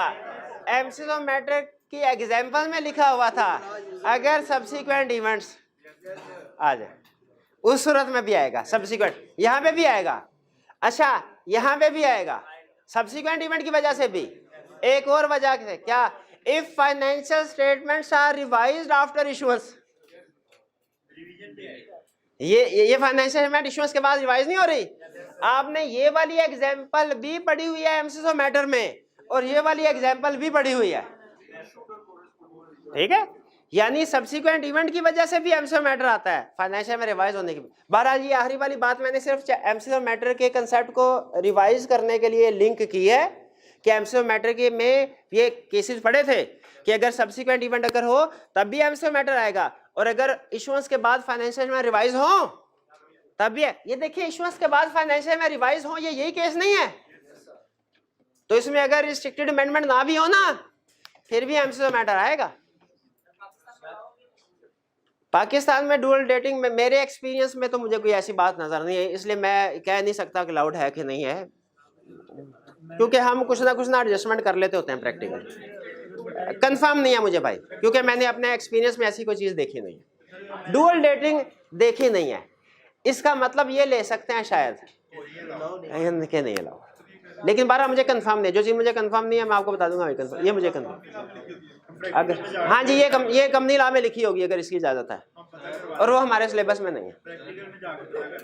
एम्फेसिस ऑफ मैटर की एग्जाम्पल में लिखा हुआ था अगर सब्सिक्वेंट इवेंट्स आ जाए, उस सूरत में भी आएगा सब्सिक्वेंट, यहां पे भी आएगा। अच्छा, यहां पे भी आएगा सब्सिक्वेंट इवेंट की वजह से भी। एक और वजह से क्या? If financial statements are revised after issuance, ये फाइनेंशियल स्टेटमेंट इशुएंस के बाद रिवाइज नहीं हो रही। आपने ये वाली एग्जांपल भी पढ़ी हुई है एम्फेसिस ऑफ मैटर में, और ये वाली एग्जांपल भी पढ़ी हुई है, ठीक है। यानी सब्सिक्वेंट इवेंट की वजह से भी एम्फेसिस ऑफ मैटर आता है, फाइनेंशियल में रिवाइज होने की। बहरहाल ये आखिरी वाली बात मैंने सिर्फ एम्फेसिस ऑफ मैटर के कंसेप्ट को रिवाइज करने के लिए लिंक की है कि एम्फेसिस ऑफ मैटर के में ये केसेस पढ़े थे कि अगर सब्सिक्वेंट इवेंट अगर हो तब भी एम्फेसिस ऑफ मैटर आएगा, और अगर इशुएंस के बाद फाइनेंशियल में रिवाइज हो तब भी। ये देखिए, इशुएंस के बाद फाइनेंशियल में रिवाइज हो, ये यही केस नहीं है। तो इसमें अगर रिस्ट्रिक्टेड अमेंडमेंट ना भी हो ना, फिर भी एम्फेसिस ऑफ मैटर आएगा। पाकिस्तान में डुअल डेटिंग में मेरे एक्सपीरियंस में तो मुझे कोई ऐसी बात नजर नहीं है, इसलिए मैं कह नहीं सकता कि लाउड है कि नहीं है, क्योंकि हम कुछ ना एडजस्टमेंट कर लेते होते हैं प्रैक्टिकल। कंफर्म नहीं है मुझे भाई, क्योंकि मैंने अपने एक्सपीरियंस में ऐसी कोई चीज देखी नहीं है, डुअल डेटिंग देखी नहीं है। इसका मतलब ये ले सकते हैं शायद कि नहीं अलाउ, लेकिन बारह मुझे कंफर्म नहीं, जो चीज मुझे कंफर्म नहीं है मैं आपको बता दूंगा। ये मुझे कंफर्म, अगर हाँ जी ये कंपनी लॉ में लिखी होगी अगर इसकी इजाजत है, और वो हमारे सिलेबस में नहीं है,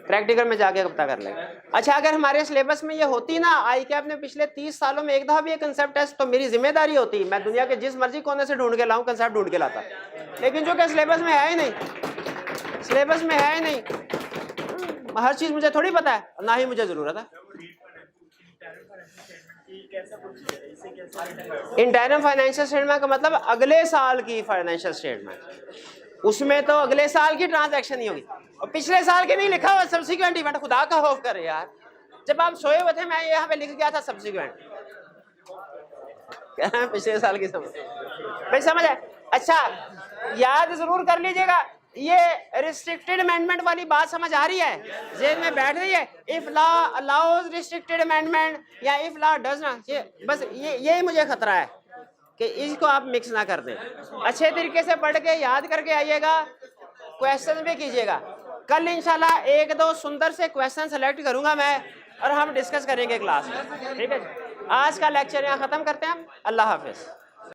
प्रैक्टिकल में जाके पता कर लेंगे। अच्छा, अगर हमारे सिलेबस में ये होती ना, आई कैप ने पिछले 30 सालों में एक दफा भी ये कंसेप्ट टेस्ट, तो मेरी जिम्मेदारी होती, मैं दुनिया के जिस मर्जी कोने से ढूंढ के लाऊं कंसेप्ट ढूंढ के लाता, लेकिन जो कि सिलेबस में है ही नहीं, सिलेबस में है ही नहीं। हर चीज मुझे थोड़ी पता है, ना ही मुझे जरूरत है। इंटरनल फाइनेंशियल स्टेटमेंट का मतलब अगले साल की फाइनेंशियल स्टेटमेंट, उसमें तो अगले साल की ट्रांजैक्शन नहीं होगी, और पिछले साल के नहीं लिखा हुआ सब्सिक्वेंट इवेंट। खुदा का खौफ करे यार, जब आप सोए हुए थे मैं यहाँ पे लिख गया था सब्सिक्वेंट, पिछले साल की समझ भाई, समझ है? अच्छा याद जरूर कर लीजिएगा, ये रिस्ट्रिक्टेड अमेंडमेंट वाली बात समझ आ रही है, जेल में बैठ रही है? If law allows restricted amendment या इफ लॉ डज नॉट, ये बस यही मुझे खतरा है कि इसको आप मिक्स ना कर दें। अच्छे तरीके से पढ़ के याद करके आइएगा, क्वेश्चन भी कीजिएगा। कल इंशाल्लाह एक दो सुंदर से क्वेश्चन सेलेक्ट करूंगा मैं और हम डिस्कस करेंगे क्लास में, ठीक है? आज का लेक्चर यहाँ खत्म करते हैं हम। अल्लाह हाफिज।